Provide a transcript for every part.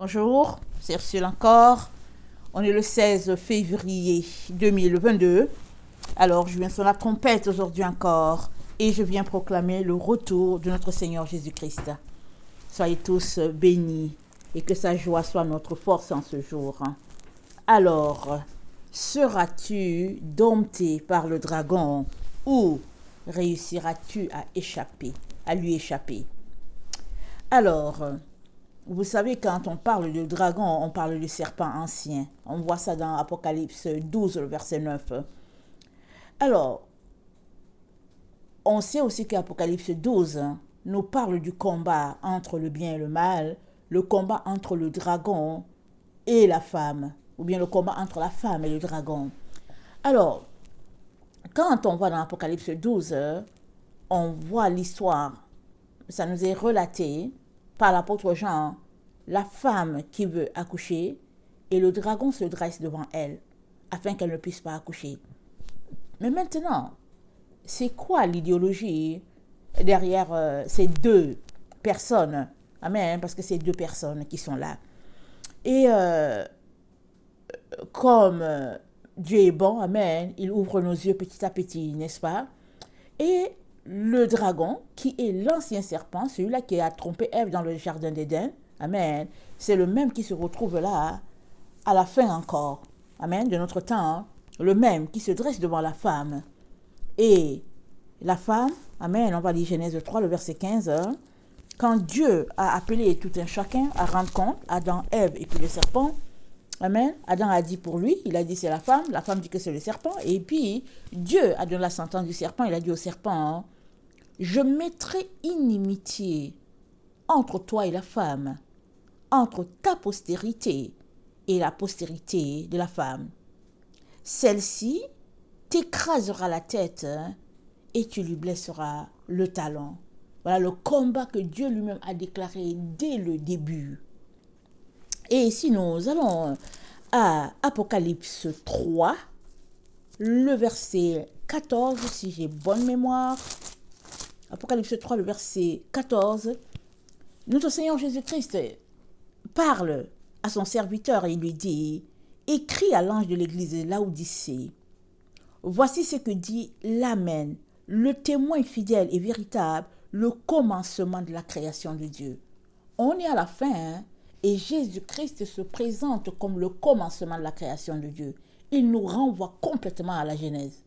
Bonjour, c'est Ursule encore. On est le 16 février 2022. Alors, je viens sur la trompette aujourd'hui encore et je viens proclamer le retour de notre Seigneur Jésus-Christ. Soyez tous bénis et que sa joie soit notre force en ce jour. Alors, seras-tu dompté par le dragon ou réussiras-tu à lui échapper? Alors, vous savez, quand on parle de dragon, on parle du serpent ancien. On voit ça dans Apocalypse 12, le verset 9. Alors, on sait aussi qu'Apocalypse 12 nous parle du combat entre le bien et le mal, le combat entre le dragon et la femme, ou bien le combat entre la femme et le dragon. Alors, quand on voit dans Apocalypse 12, on voit l'histoire, ça nous est relaté par l'apôtre Jean, la femme qui veut accoucher et le dragon se dresse devant elle afin qu'elle ne puisse pas accoucher. Mais maintenant, c'est quoi l'idéologie derrière ces deux personnes? Amen, parce que c'est deux personnes qui sont là. Et comme Dieu est bon, amen, il ouvre nos yeux petit à petit, n'est-ce pas? Et le dragon, qui est l'ancien serpent, celui-là qui a trompé Ève dans le jardin d'Éden, amen, c'est le même qui se retrouve là, à la fin encore, amen, de notre temps, le même qui se dresse devant la femme. Et la femme, amen, on va lire Genèse 3, le verset 15, quand Dieu a appelé tout un chacun à rendre compte, Adam, Ève et puis le serpent, amen, Adam a dit pour lui, il a dit c'est la femme dit que c'est le serpent, et puis Dieu a donné la sentence du serpent, il a dit au serpent, je mettrai inimitié entre toi et la femme, entre ta postérité et la postérité de la femme. Celle-ci t'écrasera la tête et tu lui blesseras le talon. Voilà le combat que Dieu lui-même a déclaré dès le début. Et ici, nous allons à Apocalypse 3, le verset 14, si j'ai bonne mémoire. Apocalypse 3, le verset 14. Notre Seigneur Jésus-Christ parle à son serviteur et il lui dit, écris à l'ange de l'église de Laodicée, voici ce que dit l'Amen, le témoin fidèle et véritable, le commencement de la création de Dieu. On est à la fin, et Jésus-Christ se présente comme le commencement de la création de Dieu. Il nous renvoie complètement à la Genèse.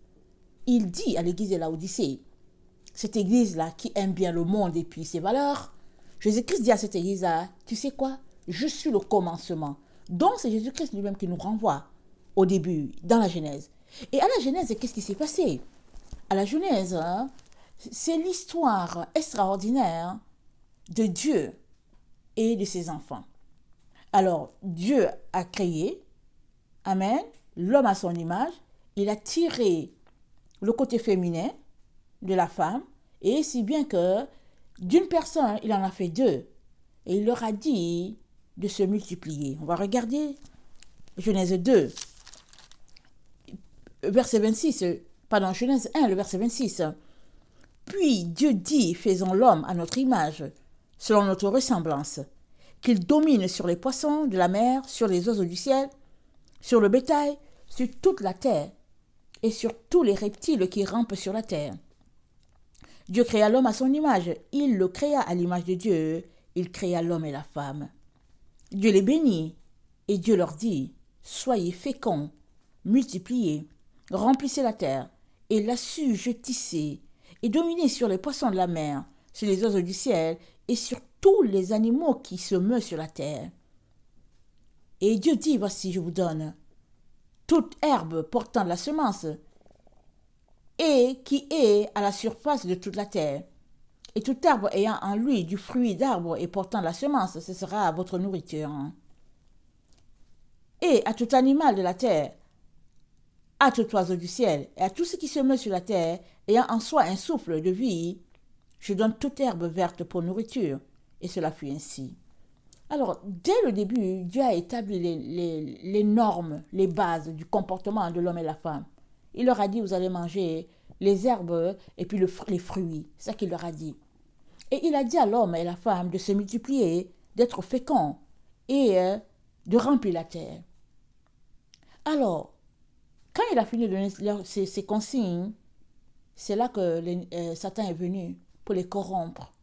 Il dit à l'église de Laodicée, cette église-là qui aime bien le monde et puis ses valeurs, Jésus-Christ dit à cette église-là, tu sais quoi, je suis le commencement. Donc c'est Jésus-Christ lui-même qui nous renvoie au début, dans la Genèse. Et à la Genèse, qu'est-ce qui s'est passé? À la Genèse, c'est l'histoire extraordinaire de Dieu et de ses enfants. Alors, Dieu a créé, amen, l'homme à son image, il a tiré le côté féminin de la femme, et si bien que d'une personne, il en a fait deux, et il leur a dit de se multiplier. On va regarder Genèse 2, verset 26, Genèse 1, le verset 26. Puis Dieu dit, faisons l'homme à notre image, selon notre ressemblance, qu'il domine sur les poissons de la mer, sur les oiseaux du ciel, sur le bétail, sur toute la terre, et sur tous les reptiles qui rampent sur la terre. Dieu créa l'homme à son image, il le créa à l'image de Dieu, il créa l'homme et la femme. Dieu les bénit, et Dieu leur dit, soyez féconds, multipliez, remplissez la terre, et l'assujettissez, et dominez sur les poissons de la mer, sur les oiseaux du ciel, et sur tous les animaux qui se meuvent sur la terre. Et Dieu dit, voici, je vous donne toute herbe portant de la semence, et qui est à la surface de toute la terre. Et tout arbre ayant en lui du fruit d'arbre et portant de la semence, ce sera votre nourriture. Et à tout animal de la terre, à tout oiseau du ciel, et à tout ce qui se meut sur la terre, ayant en soi un souffle de vie, je donne toute herbe verte pour nourriture. Et cela fut ainsi. Alors, dès le début, Dieu a établi les normes, les bases du comportement de l'homme et la femme. Il leur a dit, vous allez manger les herbes et puis les fruits. C'est ça qu'il leur a dit. Et il a dit à l'homme et à la femme de se multiplier, d'être féconds et de remplir la terre. Alors, quand il a fini de donner ses consignes, c'est là que Satan est venu pour les corrompre.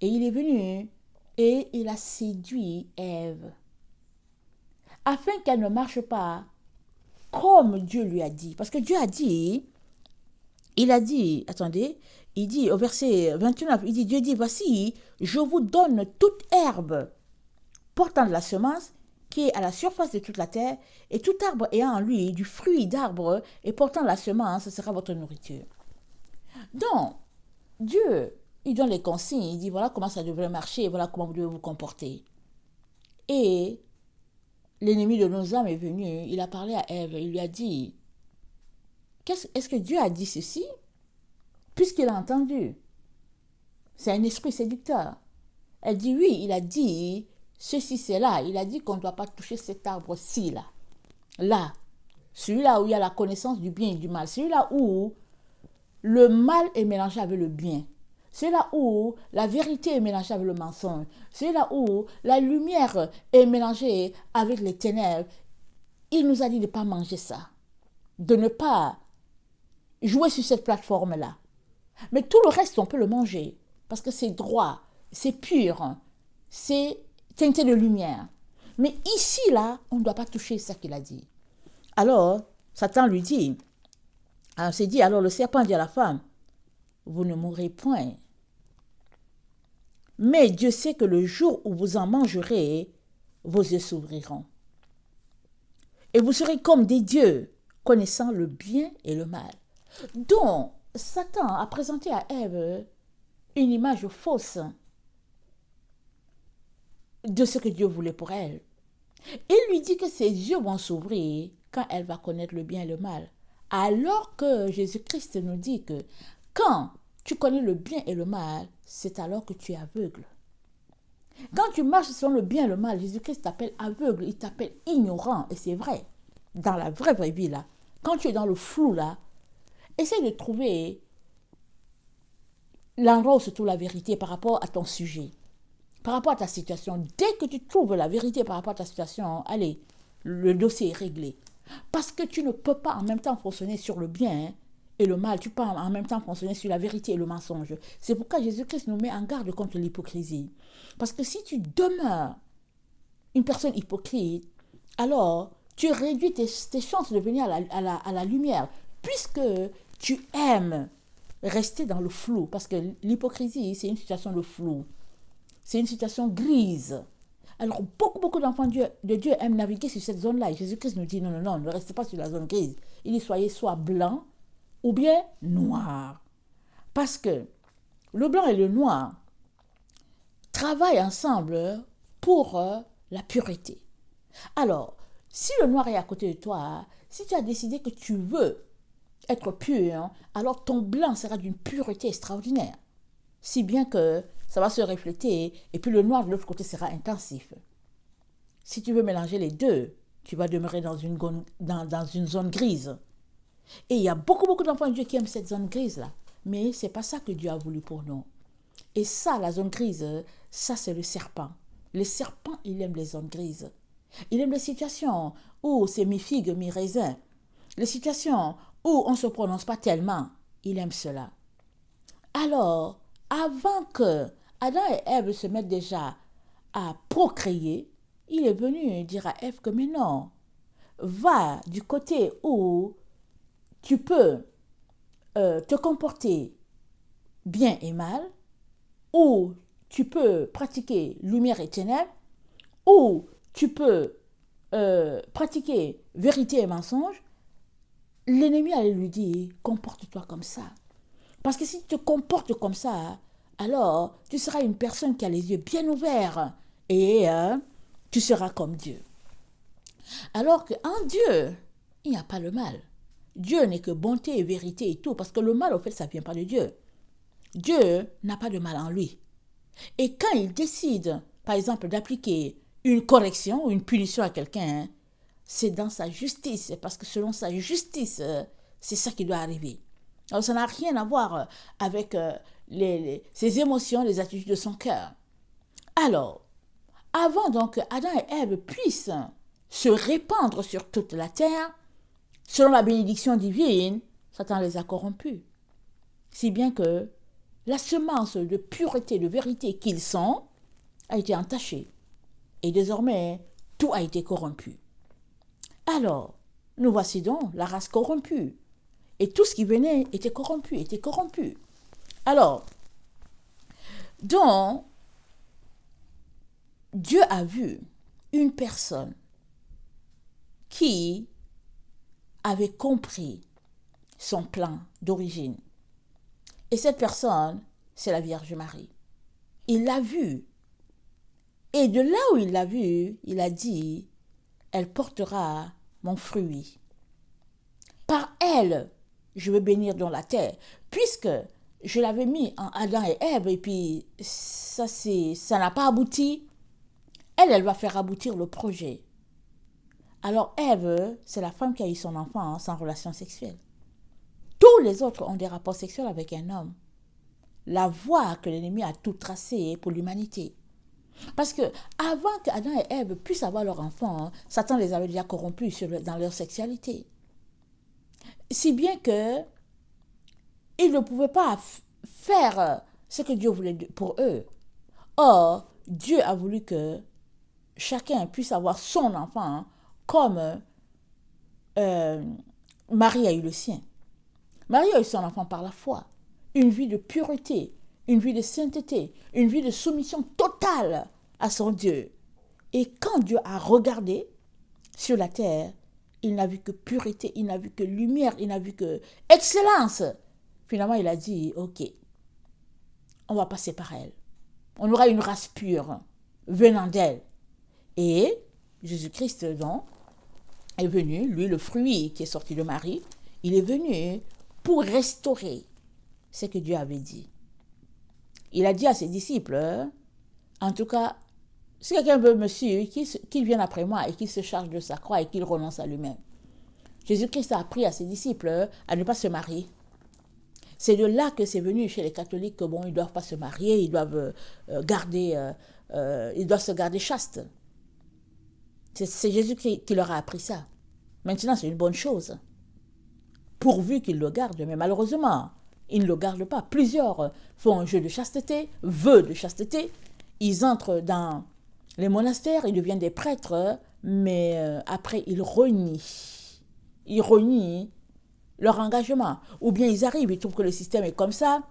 Et il est venu et il a séduit Ève afin qu'elle ne marche pas comme Dieu lui a dit. Parce que Dieu a dit, il a dit, attendez, il dit au verset 29, il dit, Dieu dit, voici, je vous donne toute herbe portant de la semence qui est à la surface de toute la terre, et tout arbre ayant en lui du fruit d'arbre et portant la semence, ce sera votre nourriture. Donc, Dieu, il donne les consignes, il dit, voilà comment ça devrait marcher, voilà comment vous devez vous comporter. Et l'ennemi de nos âmes est venu, il a parlé à Ève, il lui a dit, est-ce que Dieu a dit ceci? Puisqu'il a entendu. C'est un esprit séducteur. Elle dit, oui, il a dit ceci, c'est là. Il a dit qu'on ne doit pas toucher cet arbre-ci, là. Là. Celui-là où il y a la connaissance du bien et du mal. Celui-là où le mal est mélangé avec le bien. Celui-là où la vérité est mélangée avec le mensonge. Celui-là où la lumière est mélangée avec les ténèbres. Il nous a dit de ne pas manger ça. De ne pas jouer sur cette plateforme-là. Mais tout le reste, on peut le manger. Parce que c'est droit, c'est pur, c'est teinté de lumière. Mais ici, là, on ne doit pas toucher ça qu'il a dit. Alors, Satan lui dit, s'est dit, alors le serpent dit à la femme, vous ne mourrez point. Mais Dieu sait que le jour où vous en mangerez, vos yeux s'ouvriront. Et vous serez comme des dieux, connaissant le bien et le mal. Donc, Satan a présenté à Ève une image fausse de ce que Dieu voulait pour elle. Il lui dit que ses yeux vont s'ouvrir quand elle va connaître le bien et le mal. Alors que Jésus-Christ nous dit que quand tu connais le bien et le mal, c'est alors que tu es aveugle. Quand tu marches selon le bien et le mal, Jésus-Christ t'appelle aveugle, il t'appelle ignorant. Et c'est vrai, dans la vraie vie là, quand tu es dans le flou là, essaie de trouver l'endroit où se trouve la vérité par rapport à ton sujet, par rapport à ta situation. Dès que tu trouves la vérité par rapport à ta situation, allez, le dossier est réglé. Parce que tu ne peux pas en même temps fonctionner sur le bien et le mal. Tu peux en même temps fonctionner sur la vérité et le mensonge. C'est pourquoi Jésus-Christ nous met en garde contre l'hypocrisie. Parce que si tu demeures une personne hypocrite, alors tu réduis tes chances de venir à la lumière. Puisque tu aimes rester dans le flou, parce que l'hypocrisie, c'est une situation de flou. C'est une situation grise. Alors, beaucoup d'enfants de Dieu aiment naviguer sur cette zone-là. Et Jésus-Christ nous dit, non, ne restez pas sur la zone grise. Il dit, soyez soit blanc ou bien noir. Parce que le blanc et le noir travaillent ensemble pour la pureté. Alors, si le noir est à côté de toi, si tu as décidé que tu veux être pur, alors ton blanc sera d'une pureté extraordinaire. Si bien que ça va se refléter et puis le noir de l'autre côté sera intensif. Si tu veux mélanger les deux, tu vas demeurer dans une zone grise. Et il y a beaucoup d'enfants de Dieu qui aiment cette zone grise-là. Mais ce n'est pas ça que Dieu a voulu pour nous. Et ça, la zone grise, ça c'est le serpent. Le serpent, il aime les zones grises. Il aime les situations où c'est mi-figue, mi-raisin. Les situations où on ne se prononce pas tellement. Il aime cela. Alors, avant que Adam et Ève se mettent déjà à procréer, il est venu dire à Ève que mais non, va du côté où tu peux te comporter bien et mal, où tu peux pratiquer lumière et ténèbres, où tu peux pratiquer vérité et mensonge. L'ennemi allait lui dire, comporte-toi comme ça. Parce que si tu te comportes comme ça, alors tu seras une personne qui a les yeux bien ouverts et tu seras comme Dieu. Alors qu'en Dieu, il n'y a pas le mal. Dieu n'est que bonté et vérité et tout, parce que le mal, au fait, ça ne vient pas de Dieu. Dieu n'a pas de mal en lui. Et quand il décide, par exemple, d'appliquer une correction ou une punition à quelqu'un, c'est dans sa justice, parce que selon sa justice, c'est ça qui doit arriver. Alors ça n'a rien à voir avec ses émotions, les attitudes de son cœur. Alors, avant donc que Adam et Ève puissent se répandre sur toute la terre, selon la bénédiction divine, Satan les a corrompus. Si bien que la semence de pureté, de vérité qu'ils sont, a été entachée. Et désormais, tout a été corrompu. Alors, nous voici donc la race corrompue. Et tout ce qui venait était corrompu. Alors, donc, Dieu a vu une personne qui avait compris son plan d'origine. Et cette personne, c'est la Vierge Marie. Il l'a vue. Et de là où il l'a vue, il a dit, elle portera mon fruit. Par elle, je veux bénir dans la terre. Puisque je l'avais mis en Adam et Ève, et puis ça n'a pas abouti, elle va faire aboutir le projet. Alors Ève, c'est la femme qui a eu son enfant sans relation sexuelle. Tous les autres ont des rapports sexuels avec un homme. La voie que l'ennemi a tout tracée pour l'humanité. Parce que avant qu'Adam et Ève puissent avoir leur enfant, Satan les avait déjà corrompus dans leur sexualité. Si bien que ils ne pouvaient pas faire ce que Dieu voulait pour eux. Or, Dieu a voulu que chacun puisse avoir son enfant comme Marie a eu le sien. Marie a eu son enfant par la foi. Une vie de pureté, une vie de sainteté, une vie de soumission totale à son Dieu. Et quand Dieu a regardé sur la terre, il n'a vu que pureté, il n'a vu que lumière, il n'a vu que excellence. Finalement, il a dit, ok, on va passer par elle. On aura une race pure venant d'elle. Et Jésus-Christ, donc, est venu, lui, le fruit qui est sorti de Marie, il est venu pour restaurer ce que Dieu avait dit. Il a dit à ses disciples, en tout cas, si quelqu'un veut me suivre, qu'il vienne après moi et qu'il se charge de sa croix et qu'il renonce à lui-même. Jésus-Christ a appris à ses disciples à ne pas se marier. C'est de là que c'est venu chez les catholiques que bon, ils ne doivent pas se marier, ils doivent ils doivent se garder chastes. C'est Jésus qui leur a appris ça. Maintenant, c'est une bonne chose. Pourvu qu'ils le gardent, mais malheureusement, ils ne le gardent pas. Plusieurs font un jeu de chasteté, vœu de chasteté. Ils entrent dans les monastères, ils deviennent des prêtres, mais après, ils renient. Ils renient leur engagement. Ou bien ils arrivent, ils trouvent que le système est comme ça,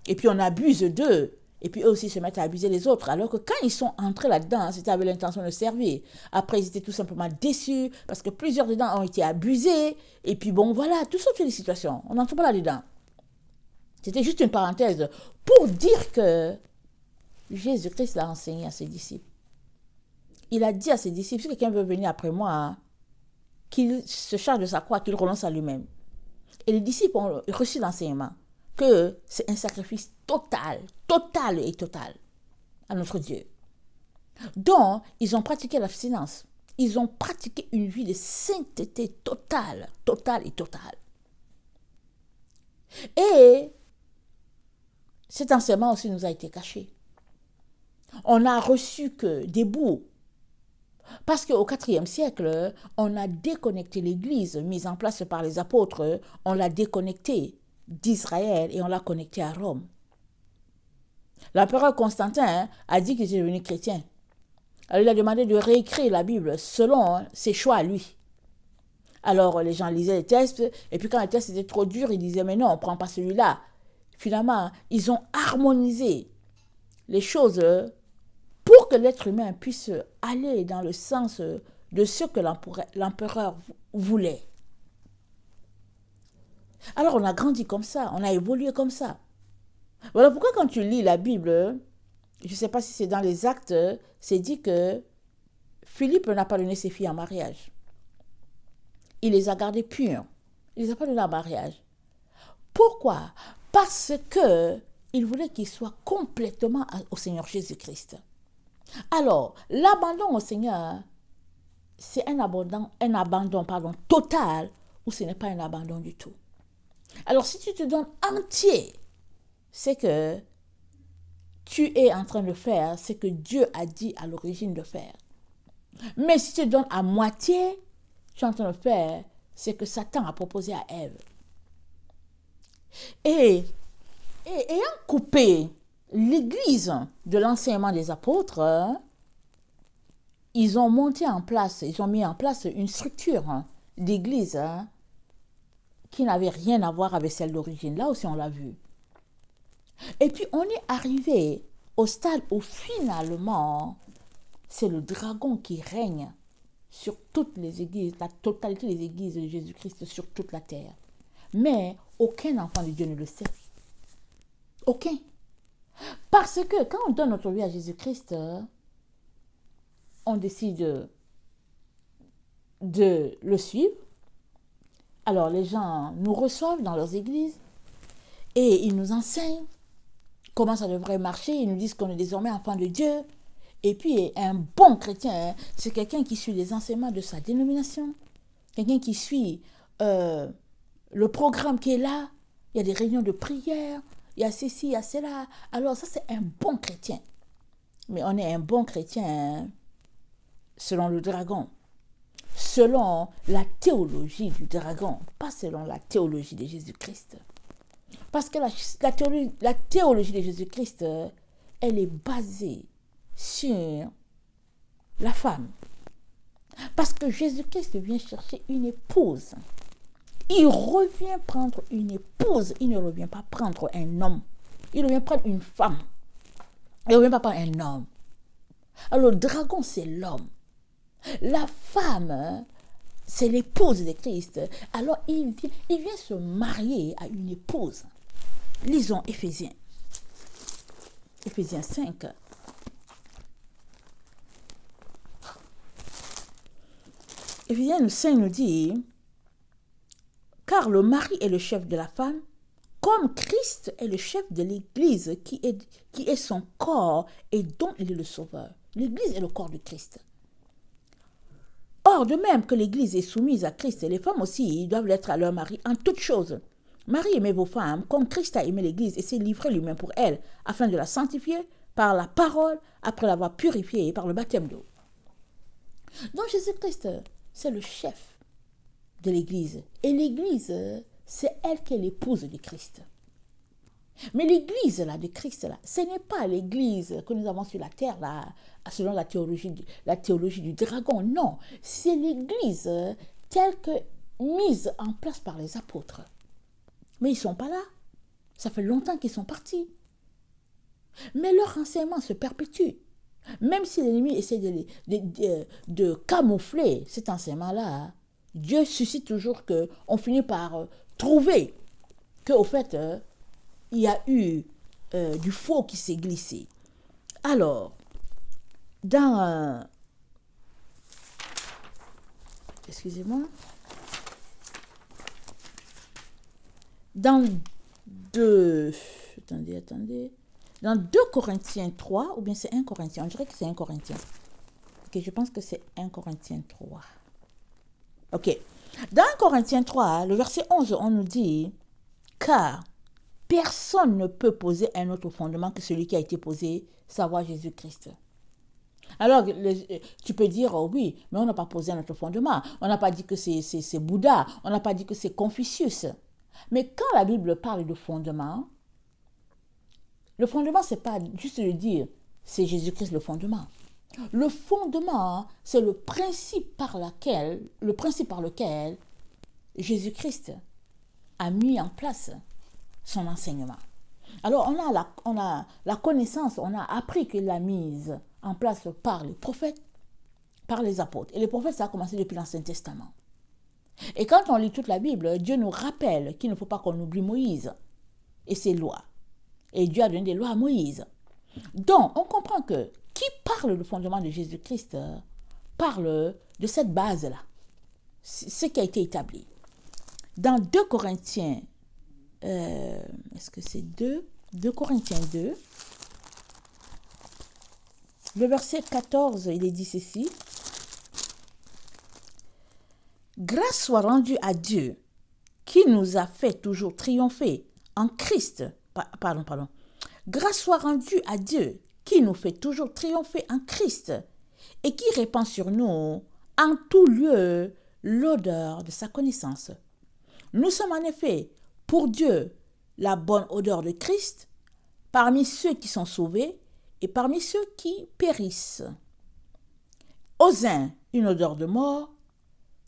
et puis on abuse d'eux. Et puis eux aussi se mettent à abuser les autres. Alors que quand ils sont entrés là-dedans, c'était avec l'intention de servir. Après, ils étaient tout simplement déçus parce que plusieurs dedans ont été abusés. Et puis bon, voilà, toutes sortes de situations. On n'entre pas là-dedans. C'était juste une parenthèse pour dire que Jésus-Christ l'a enseigné à ses disciples. Il a dit à ses disciples, si quelqu'un veut venir après moi, qu'il se charge de sa croix, qu'il renonce à lui-même. Et les disciples ont reçu l'enseignement que c'est un sacrifice total à notre Dieu. Donc, ils ont pratiqué l'abstinence. Ils ont pratiqué une vie de sainteté totale. Et cet enseignement aussi nous a été caché. On n'a reçu que des bouts. Parce qu'au IVe siècle, on a déconnecté l'Église mise en place par les apôtres, on l'a déconnectée d'Israël et on l'a connectée à Rome. L'empereur Constantin a dit qu'il était devenu chrétien. Alors il a demandé de réécrire la Bible selon ses choix à lui. Alors les gens lisaient les textes, et puis quand les textes étaient trop durs, ils disaient mais non, on ne prend pas celui-là. Finalement, ils ont harmonisé les choses pour que l'être humain puisse aller dans le sens de ce que l'empereur voulait. Alors on a grandi comme ça, on a évolué comme ça. Voilà pourquoi quand tu lis la Bible, je ne sais pas si c'est dans les Actes, c'est dit que Philippe n'a pas donné ses filles en mariage. Il les a gardées pures. Il ne les a pas données en mariage. Pourquoi? Parce qu'il voulait qu'ils soient complètement au Seigneur Jésus-Christ. Alors, l'abandon au Seigneur, c'est un abandon total, ou ce n'est pas un abandon du tout. Alors, si tu te donnes entier, c'est que tu es en train de faire ce que Dieu a dit à l'origine de faire. Mais si tu donnes à moitié, tu es en train de faire ce que Satan a proposé à Ève. Et ayant coupé l'Église de l'enseignement des apôtres, ils ont mis en place une structure d'Église qui n'avait rien à voir avec celle d'origine. Là aussi, on l'a vu. Et puis, on est arrivé au stade où finalement, c'est le dragon qui règne sur toutes les églises, la totalité des églises de Jésus-Christ sur toute la terre. Mais aucun enfant de Dieu ne le sait. Aucun. Parce que quand on donne notre vie à Jésus-Christ, on décide de le suivre. Alors les gens nous reçoivent dans leurs églises et ils nous enseignent comment ça devrait marcher. Ils nous disent qu'on est désormais enfants de Dieu. Et puis un bon chrétien, c'est quelqu'un qui suit les enseignements de sa dénomination. Quelqu'un qui suit le programme qui est là. Il y a des réunions de prière. Il y a ceci, il y a cela. Alors ça, c'est un bon chrétien. Mais on est un bon chrétien selon le dragon. Selon la théologie du dragon. Pas selon la théologie de Jésus-Christ. Parce que la théologie de Jésus-Christ, elle est basée sur la femme. Parce que Jésus-Christ vient chercher une épouse. Il revient prendre une épouse. Il ne revient pas prendre un homme. Il revient prendre une femme. Il ne revient pas prendre un homme. Alors le dragon, c'est l'homme. La femme, c'est l'épouse de Christ. Alors il vient se marier à une épouse. Lisons Éphésiens. Éphésiens 5. Éphésiens 5 nous dit, car le mari est le chef de la femme, comme Christ est le chef de l'Église qui est son corps et dont il est le sauveur. L'Église est le corps de Christ. Or, de même que l'Église est soumise à Christ, les femmes aussi doivent l'être à leur mari en toutes choses. Marie, aimez vos femmes comme Christ a aimé l'Église et s'est livré lui-même pour elle, afin de la sanctifier par la parole, après l'avoir purifiée par le baptême d'eau. Donc Jésus-Christ, c'est le chef de l'Église. Et l'Église, c'est elle qui est l'épouse de Christ. Mais l'Église là, de Christ, là, ce n'est pas l'Église que nous avons sur la terre, là, selon la théologie du dragon. Non, c'est l'Église telle que mise en place par les apôtres. Mais ils ne sont pas là. Ça fait longtemps qu'ils sont partis. Mais leur enseignement se perpétue. Même si l'ennemi essaie de camoufler cet enseignement-là, Dieu suscite toujours qu'on finit par trouver qu'au fait, il y a eu du faux qui s'est glissé. Alors, dans... excusez-moi. Dans 2... Attendez. Dans 2 Corinthiens 3, ou bien c'est 1 Corinthiens, on dirait que c'est 1 Corinthiens. Ok, je pense que c'est 1 Corinthiens 3. Ok. Dans 1 Corinthiens 3, le verset 11, on nous dit, car personne ne peut poser un autre fondement que celui qui a été posé, savoir Jésus-Christ. Alors, tu peux dire, oh oui, mais on n'a pas posé un autre fondement. On n'a pas dit que c'est Bouddha. On n'a pas dit que c'est Confucius. Mais quand la Bible parle de fondement, le fondement, ce n'est pas juste de dire, c'est Jésus-Christ le fondement. Le fondement, c'est le principe par lequel Jésus-Christ a mis en place son enseignement. Alors, on a la connaissance, on a appris qu'il l'a mise en place par les prophètes, par les apôtres. Et les prophètes, ça a commencé depuis l'Ancien Testament. Et quand on lit toute la Bible, Dieu nous rappelle qu'il ne faut pas qu'on oublie Moïse et ses lois. Et Dieu a donné des lois à Moïse. Donc, on comprend que qui parle du fondement de Jésus-Christ parle de cette base-là. Ce qui a été établi. Dans 2 Corinthiens, est-ce que c'est 2 Corinthiens 2, le verset 14, il est dit ceci. Grâce soit rendue à Dieu, qui nous a fait toujours triompher en Christ. Grâce soit rendue à Dieu, qui nous fait toujours triompher en Christ et qui répand sur nous en tout lieu l'odeur de sa connaissance. Nous sommes en effet, pour Dieu, la bonne odeur de Christ parmi ceux qui sont sauvés et parmi ceux qui périssent. Aux uns, une odeur de mort,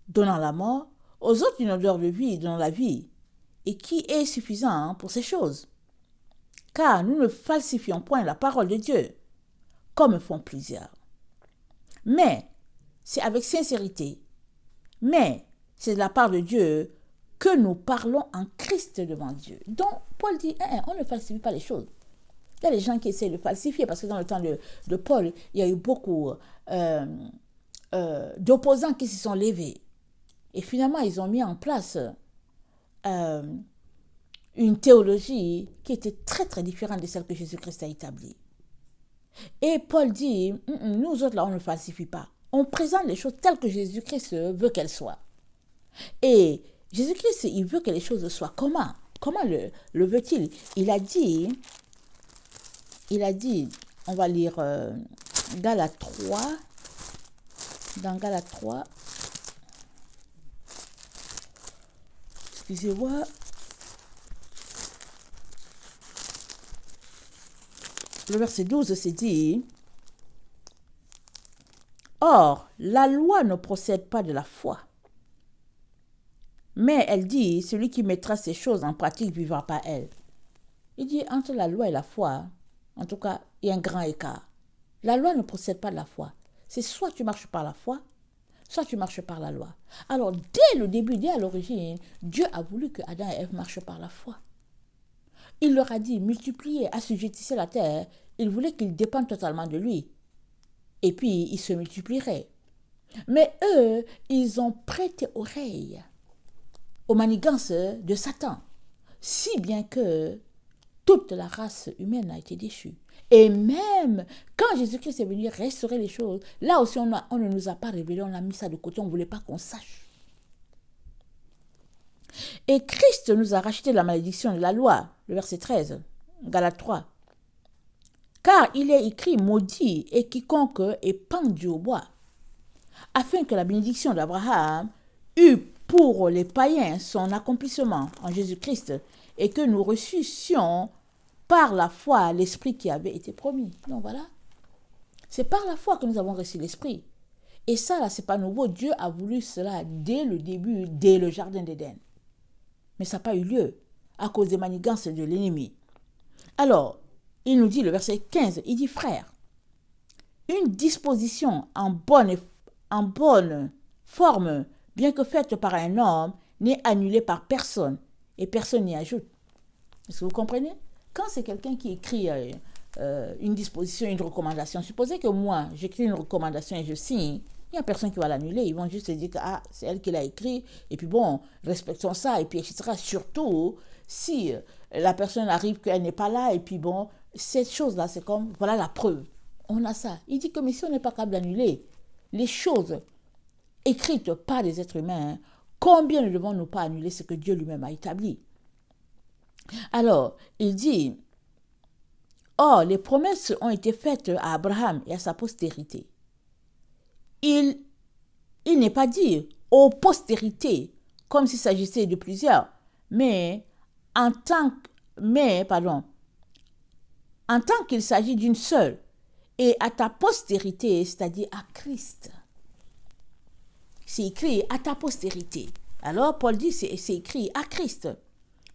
donnant la mort, aux autres, une odeur de vie, donnant la vie, et qui est suffisant pour ces choses. Car nous ne falsifions point la parole de Dieu, comme font plusieurs. Mais c'est avec sincérité. Mais c'est de la part de Dieu que nous parlons en Christ devant Dieu. Donc, Paul dit, on ne falsifie pas les choses. Il y a des gens qui essaient de falsifier, parce que dans le temps de Paul, il y a eu beaucoup d'opposants qui se sont levés. Et finalement, ils ont mis en place une théologie qui était très, très différente de celle que Jésus-Christ a établie. Et Paul dit, nous autres, là, on ne falsifie pas. On présente les choses telles que Jésus-Christ veut qu'elles soient. Et Jésus-Christ, il veut que les choses soient comment? Comment le veut-il? Il a dit, on va lire Galates 3, dans Galates 3, excusez-moi, le verset 12 c'est dit, « Or, la loi ne procède pas de la foi. Mais elle dit, celui qui mettra ces choses en pratique vivra par elle. » Il dit, entre la loi et la foi, en tout cas, il y a un grand écart. La loi ne procède pas de la foi. C'est soit tu marches par la foi, soit tu marches par la loi. Alors, dès le début, dès à l'origine, Dieu a voulu que Adam et Ève marchent par la foi. Il leur a dit, multipliez, assujettissez la terre. Il voulait qu'ils dépendent totalement de lui. Et puis, ils se multiplieraient. Mais eux, ils ont prêté oreille aux manigances de Satan, si bien que toute la race humaine a été déchue. Et même quand Jésus-Christ est venu restaurer les choses, là aussi on ne nous a pas révélé, on a mis ça de côté, on ne voulait pas qu'on sache. Et Christ nous a racheté la malédiction de la loi, le verset 13, Galates 3. Car il est écrit, maudit est quiconque est pendu au bois, afin que la bénédiction d'Abraham eût pour les païens son accomplissement en Jésus-Christ, et que nous reçussions par la foi l'Esprit qui avait été promis. Donc voilà, c'est par la foi que nous avons reçu l'Esprit. Et ça, là, c'est pas nouveau. Dieu a voulu cela dès le début, dès le jardin d'Éden. Mais ça n'a pas eu lieu à cause des manigances de l'ennemi. Alors, il nous dit, le verset 15, il dit, frère, une disposition en bonne forme, bien que faite par un homme, n'est annulée par personne, et personne n'y ajoute. Est-ce que vous comprenez? Quand c'est quelqu'un qui écrit une disposition, une recommandation, supposez que moi, j'écris une recommandation et je signe, il n'y a personne qui va l'annuler. Ils vont juste se dire que c'est elle qui l'a écrit, et puis bon, respectons ça, et puis etc. Surtout si la personne arrive qu'elle n'est pas là, et puis bon, cette chose-là, c'est comme, voilà la preuve. On a ça. Il dit que mais si on n'est pas capable d'annuler les choses écrites par des êtres humains, combien ne devons-nous pas annuler ce que Dieu lui-même a établi? Alors, il dit, « Or, les promesses ont été faites à Abraham et à sa postérité. » Il n'est pas dit « aux postérités » comme s'il s'agissait de plusieurs, mais en tant qu'il s'agit d'une seule, et à ta postérité, c'est-à-dire à Christ. C'est écrit à ta postérité. Alors, Paul dit, c'est écrit à Christ.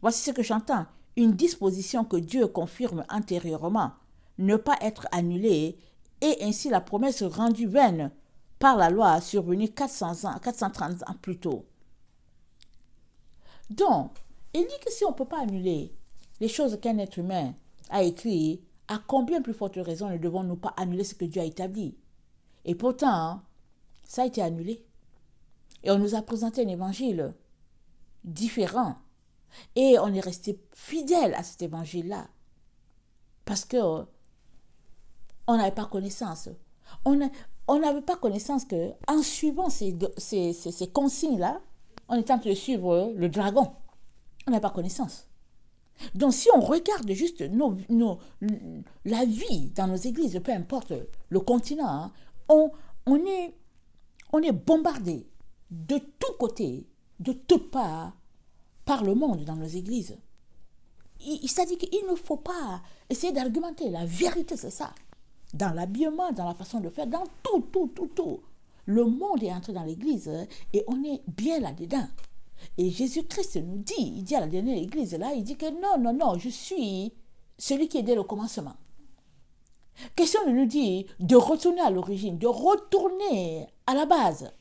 Voici ce que j'entends. Une disposition que Dieu confirme antérieurement, ne pas être annulée, et ainsi la promesse rendue vaine par la loi survenue 430 ans plus tôt. Donc, il dit que si on ne peut pas annuler les choses qu'un être humain a écrites, à combien plus forte raison ne devons-nous pas annuler ce que Dieu a établi? Et pourtant, ça a été annulé. Et on nous a présenté un évangile différent. Et on est resté fidèle à cet évangile-là. Parce que on n'avait pas connaissance. On n'avait pas connaissance qu'en suivant ces consignes-là, on était en train de suivre le dragon. On n'avait pas connaissance. Donc, si on regarde juste la vie dans nos églises, peu importe le continent, hein, on, on, est, on est bombardé de tous côtés, de toutes parts, par le monde dans nos églises. C'est-à-dire qu'il ne faut pas essayer d'argumenter. La vérité, c'est ça. Dans l'habillement, dans la façon de faire, dans tout. Le monde est entré dans l'église et on est bien là-dedans. Et Jésus-Christ nous dit, il dit à la dernière église, là, il dit que non, je suis celui qui est dès le commencement. Question de nous dire de retourner à l'origine, de retourner à la base.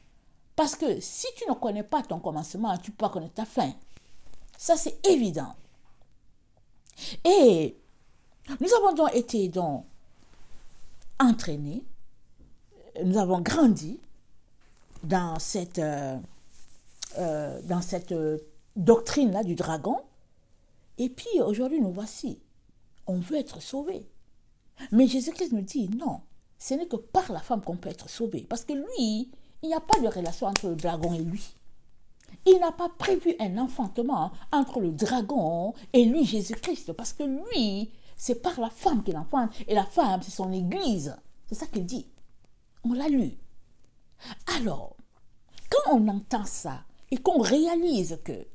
Parce que si tu ne connais pas ton commencement, tu ne peux pas connaître ta fin. Ça, c'est évident. Et nous avons donc été entraînés, nous avons grandi dans cette doctrine-là du dragon. Et puis aujourd'hui, nous voici. On veut être sauvé. Mais Jésus-Christ nous dit non, ce n'est que par la femme qu'on peut être sauvé. Parce que lui, il n'y a pas de relation entre le dragon et lui. Il n'a pas prévu un enfantement entre le dragon et lui, Jésus-Christ. Parce que lui, c'est par la femme qu'il enfante. Et la femme, c'est son église. C'est ça qu'il dit. On l'a lu. Alors, quand on entend ça et qu'on réalise que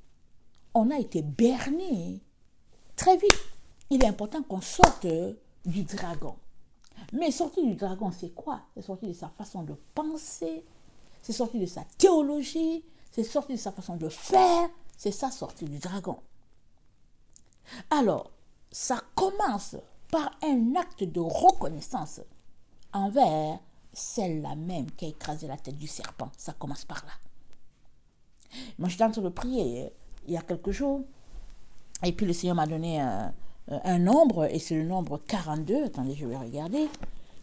on a été berné, très vite, il est important qu'on sorte du dragon. Mais sortir du dragon, c'est quoi? C'est sortir de sa façon de penser, c'est sortir de sa théologie, c'est sortir de sa façon de faire, c'est ça, sortir du dragon. Alors, ça commence par un acte de reconnaissance envers celle-là même qui a écrasé la tête du serpent. Ça commence par là. Moi, j'étais en train de prier il y a quelques jours, et puis le Seigneur m'a donné un nombre, et c'est le nombre 42. Attendez, je vais regarder.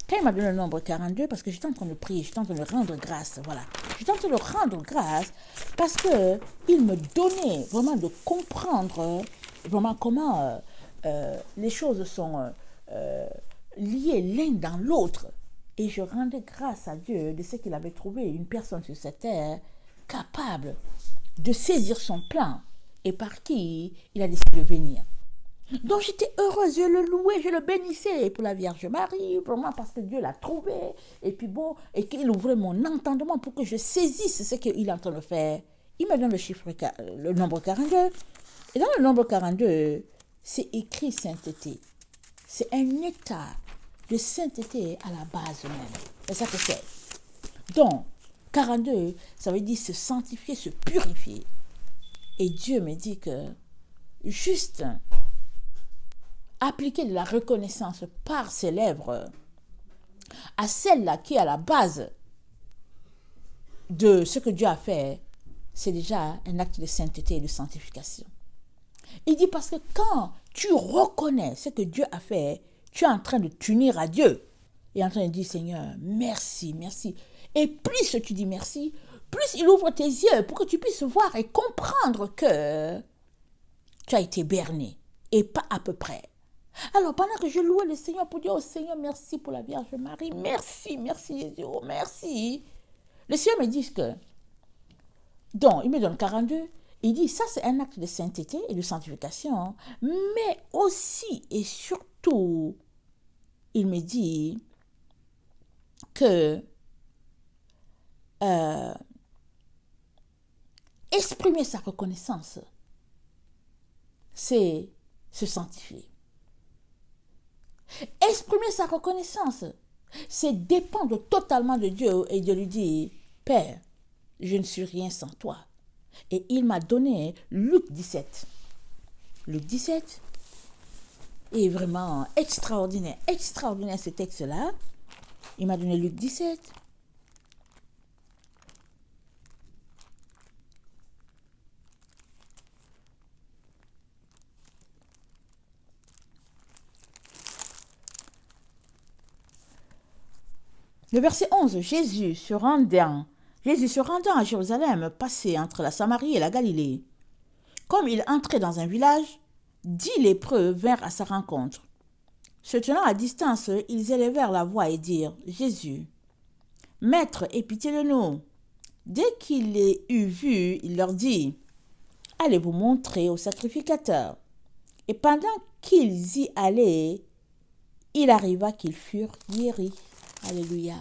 Quand il m'a donné le nombre 42, parce que j'étais en train de prier, j'étais en train de rendre grâce, voilà. J'étais en train de rendre grâce parce qu'il me donnait vraiment de comprendre vraiment comment les choses sont liées l'un dans l'autre. Et je rendais grâce à Dieu de ce qu'il avait trouvé une personne sur cette terre capable de saisir son plan et par qui il a décidé de venir. Donc j'étais heureuse, je le louais, je le bénissais pour la Vierge Marie, vraiment parce que Dieu l'a trouvé, et puis bon, et qu'il ouvrait mon entendement pour que je saisisse ce qu'il est en train de faire. Il me donne le nombre 42, et dans le nombre 42, c'est écrit sainteté. C'est un état de sainteté à la base même. C'est ça que c'est. Donc, 42, ça veut dire se sanctifier, se purifier. Et Dieu me dit que juste appliquer de la reconnaissance par ses lèvres à celle-là qui est à la base de ce que Dieu a fait, c'est déjà un acte de sainteté et de sanctification. Il dit parce que quand tu reconnais ce que Dieu a fait, tu es en train de t'unir à Dieu et en train de dire Seigneur, merci, merci. Et plus tu dis merci, plus il ouvre tes yeux pour que tu puisses voir et comprendre que tu as été berné et pas à peu près. Alors, pendant que je louais le Seigneur pour dire au Seigneur, merci pour la Vierge Marie, merci Jésus, oh, merci. Le Seigneur me dit que, donc, il me donne 42, il dit, ça c'est un acte de sainteté et de sanctification, mais aussi et surtout, il me dit que exprimer sa reconnaissance, c'est se sanctifier. Exprimer sa reconnaissance, c'est dépendre totalement de Dieu et de lui dire, Père, je ne suis rien sans toi. Et il m'a donné Luc 17. Luc 17 est vraiment extraordinaire ce texte-là. Il m'a donné Luc 17. Le verset 11, Jésus se rendant à Jérusalem, passait entre la Samarie et la Galilée. Comme il entrait dans un village, 10 lépreux vinrent à sa rencontre. Se tenant à distance, ils élevèrent la voix et dirent, Jésus, Maître, aie pitié de nous. Dès qu'il les eut vus, il leur dit, Allez vous montrer au sacrificateur. Et pendant qu'ils y allaient, il arriva qu'ils furent guéris. Alléluia.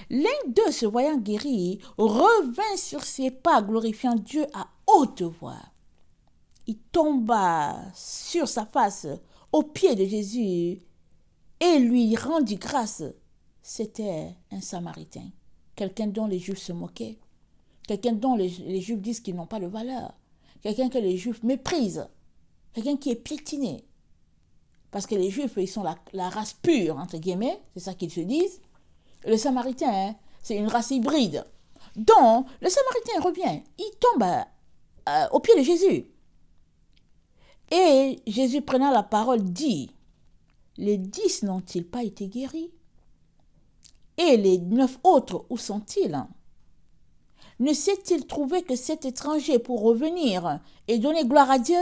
L'un d'eux, se voyant guéri, revint sur ses pas, glorifiant Dieu à haute voix. Il tomba sur sa face aux pieds de Jésus et lui rendit grâce. C'était un Samaritain, quelqu'un dont les Juifs se moquaient, quelqu'un dont les Juifs disent qu'ils n'ont pas de valeur, quelqu'un que les Juifs méprisent, quelqu'un qui est piétiné. Parce que les Juifs, ils sont la race pure, entre guillemets, c'est ça qu'ils se disent. Et le Samaritain, c'est une race hybride. Donc, le Samaritain revient, il tombe aux pieds de Jésus. Et Jésus, prenant la parole, dit, les 10 n'ont-ils pas été guéris? Et les 9 autres, où sont-ils? Ne s'est-il trouvé que cet étranger pour revenir et donner gloire à Dieu?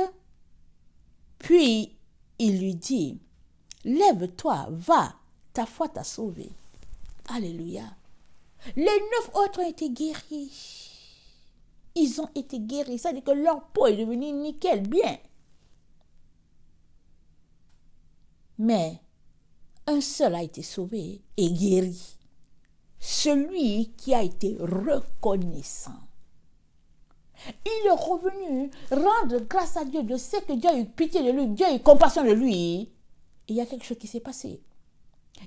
Puis il lui dit, lève-toi, va, ta foi t'a sauvé. Alléluia. Les 9 autres ont été guéris. Ils ont été guéris. Ça veut dire que leur peau est devenue nickel, bien. Mais un seul a été sauvé et guéri. Celui qui a été reconnaissant. Il est revenu rendre grâce à Dieu de ce que Dieu a eu pitié de lui, Dieu a eu compassion de lui. Et il y a quelque chose qui s'est passé.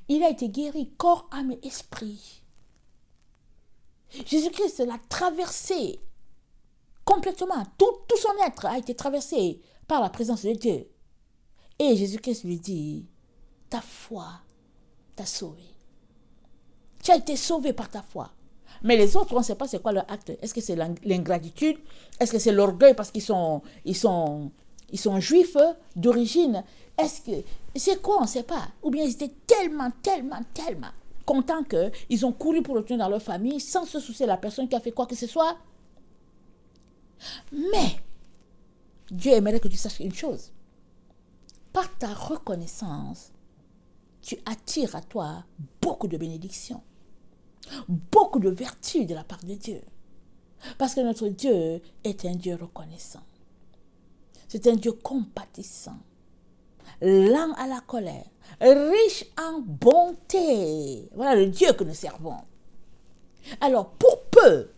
Il a été guéri, corps, âme et esprit. Jésus-Christ l'a traversé complètement. Tout son être a été traversé par la présence de Dieu. Et Jésus-Christ lui dit, ta foi t'a sauvé. Tu as été sauvé par ta foi. Mais les autres, on ne sait pas c'est quoi leur acte. Est-ce que c'est l'ingratitude? Est-ce que c'est l'orgueil parce qu'ils sont juifs d'origine? Est-ce que c'est quoi? On ne sait pas. Ou bien ils étaient tellement contents qu'ils ont couru pour retourner dans leur famille sans se soucier de la personne qui a fait quoi que ce soit. Mais Dieu aimerait que tu saches une chose. Par ta reconnaissance, tu attires à toi beaucoup de bénédictions, beaucoup de vertus de la part de Dieu. Parce que notre Dieu est un Dieu reconnaissant. C'est un Dieu compatissant, lent à la colère, riche en bonté. Voilà le Dieu que nous servons. Alors, pour peu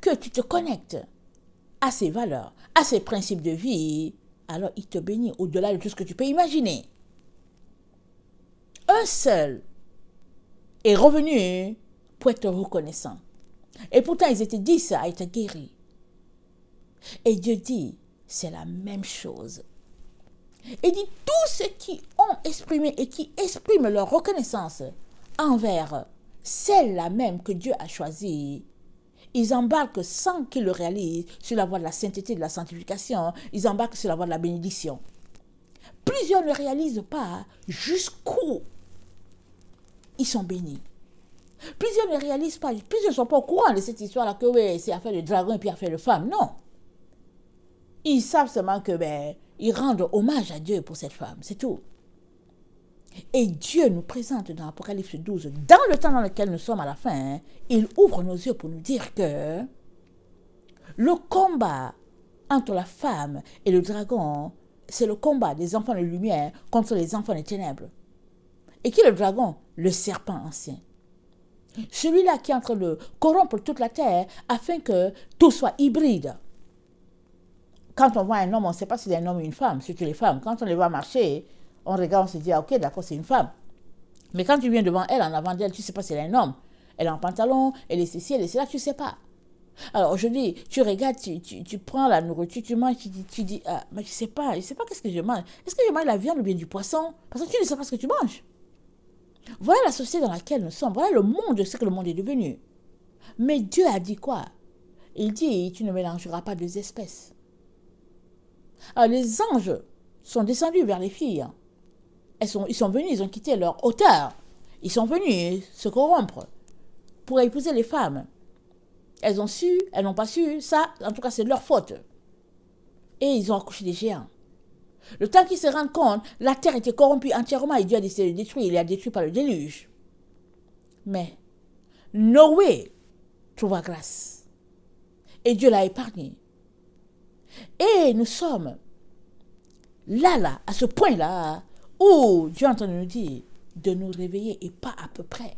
que tu te connectes à ses valeurs, à ses principes de vie, alors il te bénit au-delà de tout ce que tu peux imaginer. Un seul est revenu pour être reconnaissant. Et pourtant, ils étaient 10 à être guéris. Et Dieu dit, c'est la même chose. Il dit, tous ceux qui ont exprimé et qui expriment leur reconnaissance envers celle-là même que Dieu a choisie, ils embarquent sans qu'ils le réalisent sur la voie de la sainteté, de la sanctification, ils embarquent sur la voie de la bénédiction. Plusieurs ne réalisent pas jusqu'où ils sont bénis. Plusieurs ne réalisent pas, plusieurs ne sont pas au courant de cette histoire-là que oui, c'est affaire de dragon et puis affaire de femme. Non. Ils savent seulement que ils rendent hommage à Dieu pour cette femme, c'est tout. Et Dieu nous présente dans Apocalypse 12, dans le temps dans lequel nous sommes à la fin, il ouvre nos yeux pour nous dire que le combat entre la femme et le dragon, c'est le combat des enfants de lumière contre les enfants des ténèbres. Et qui est le dragon? Le serpent ancien. Celui-là qui est en train de corrompre toute la terre afin que tout soit hybride. Quand on voit un homme, on ne sait pas si c'est un homme ou une femme, surtout les femmes. Quand on les voit marcher, on regarde, on se dit, ah, ok, d'accord, c'est une femme. Mais quand tu viens devant elle, en avant d'elle, tu ne sais pas si elle est un homme. Elle est en pantalon, elle est ceci, elle est cela, tu ne sais pas. Alors aujourd'hui, tu regardes, tu prends la nourriture, tu manges, tu dis, ah, mais je ne sais pas qu'est-ce que je mange. Est-ce que je mange la viande ou bien du poisson? Parce que tu ne sais pas ce que tu manges. Voilà la société dans laquelle nous sommes. Voilà le monde, de ce que le monde est devenu. Mais Dieu a dit quoi? Il dit, tu ne mélangeras pas deux espèces. Alors les anges sont descendus vers les filles. Ils sont venus, ils ont quitté leur hauteur. Ils sont venus se corrompre pour épouser les femmes. Elles ont su, elles n'ont pas su, ça, en tout cas, c'est de leur faute. Et ils ont accouché des géants. Le temps qu'ils se rendent compte, la terre était corrompue entièrement et Dieu a décidé de détruire. Il l'a détruit par le déluge. Mais Noé trouva grâce. Et Dieu l'a épargné. Et nous sommes là, à ce point-là, où Dieu est en train de nous dire de nous réveiller et pas à peu près.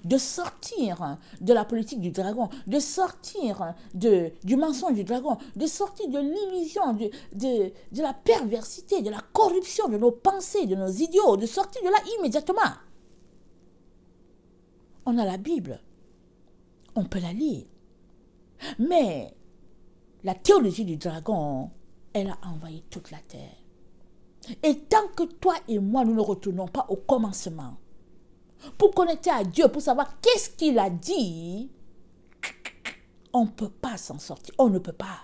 De sortir de la politique du dragon, de sortir du mensonge du dragon, de sortir de l'illusion, de la perversité, de la corruption de nos pensées, de nos idiots, de sortir de là immédiatement. On a la Bible, on peut la lire, mais la théologie du dragon, elle a envahi toute la terre. Et tant que toi et moi, nous ne retournons pas au commencement, pour connecter à Dieu, pour savoir qu'est-ce qu'il a dit, on ne peut pas s'en sortir. On ne peut pas.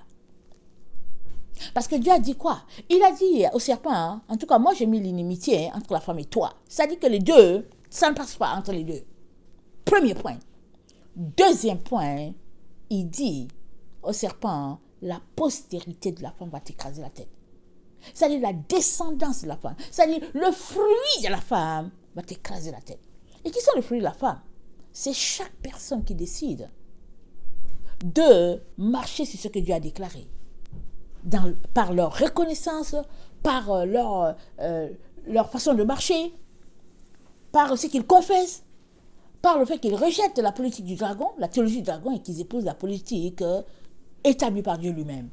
Parce que Dieu a dit quoi? Il a dit au serpent, hein, en tout cas, moi j'ai mis l'inimitié entre la femme et toi. Ça dit que les deux, ça ne passe pas entre les deux. Premier point. Deuxième point, il dit au serpent, la postérité de la femme va t'écraser la tête. C'est-à-dire la descendance de la femme. C'est-à-dire le fruit de la femme va t'écraser la tête. Et qui sont les fruits de la femme? C'est chaque personne qui décide de marcher sur ce que Dieu a déclaré. Par leur reconnaissance, par leur façon de marcher, par ce qu'ils confessent, par le fait qu'ils rejettent la politique du dragon, la théologie du dragon, et qu'ils épousent la politique établie par Dieu lui-même,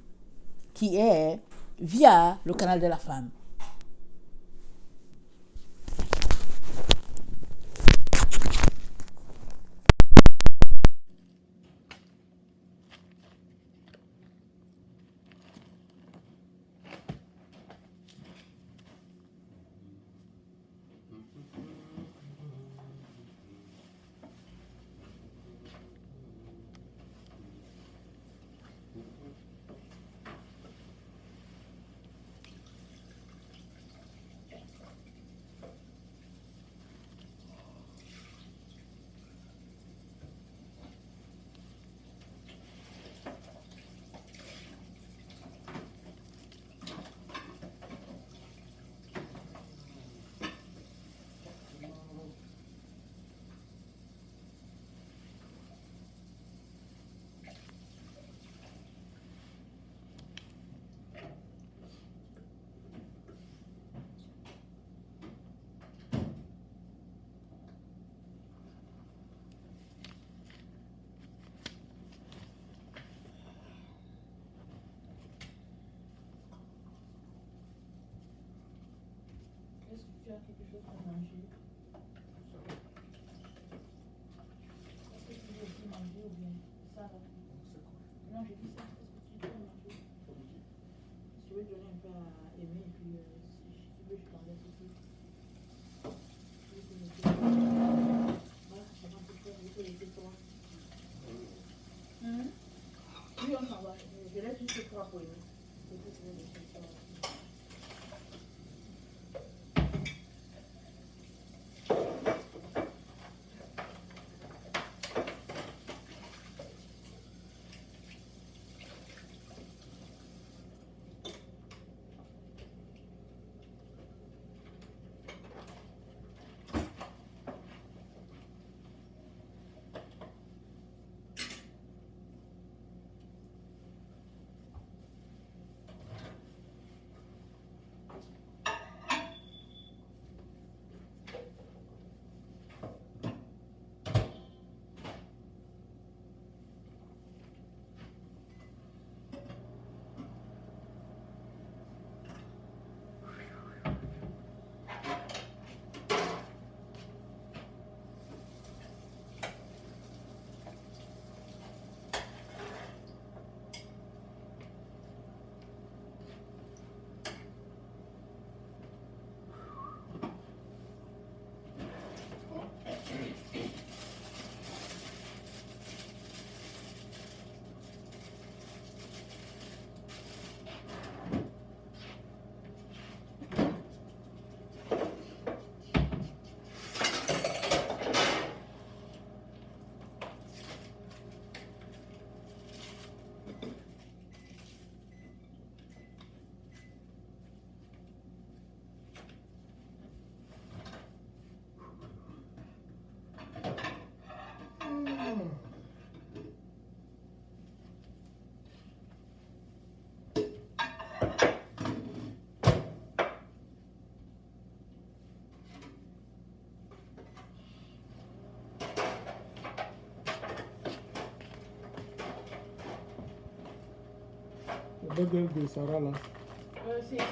qui est via le canal de la femme. Est-ce que tu as quelque chose à manger? Est-ce que tu veux aussi manger ou bien ça va? Non, je dis ça. Est-ce que tu veux manger? Je vais donner un peu à Aimé et puis si tu veux, je t'en laisse aussi. Voilà, je vais te laisser toi. Oui, on s'en va. Je laisse juste toi pour Aimé. C'est tout, je vais laisser toi. Modèle de Sarah là. C'est ici.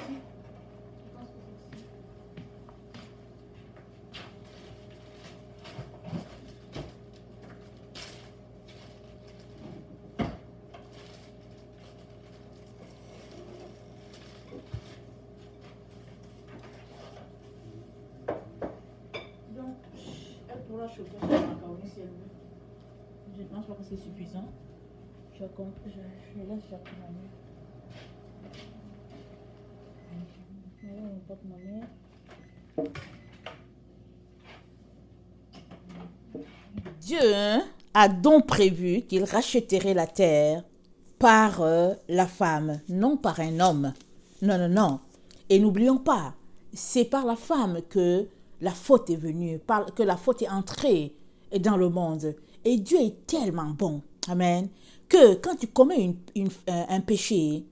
Donc, elle pourra chauffer son macaroni si elle veut. Je pense pas que c'est suffisant. Je laisse Jacques Manu. Mon porte-monnaie. Dieu a donc prévu qu'il rachèterait la terre par la femme, non par un homme. Non, non, non. Et n'oublions pas, c'est par la femme que la faute est venue, que la faute est entrée dans le monde. Et Dieu est tellement bon, amen, que quand tu commets un péché,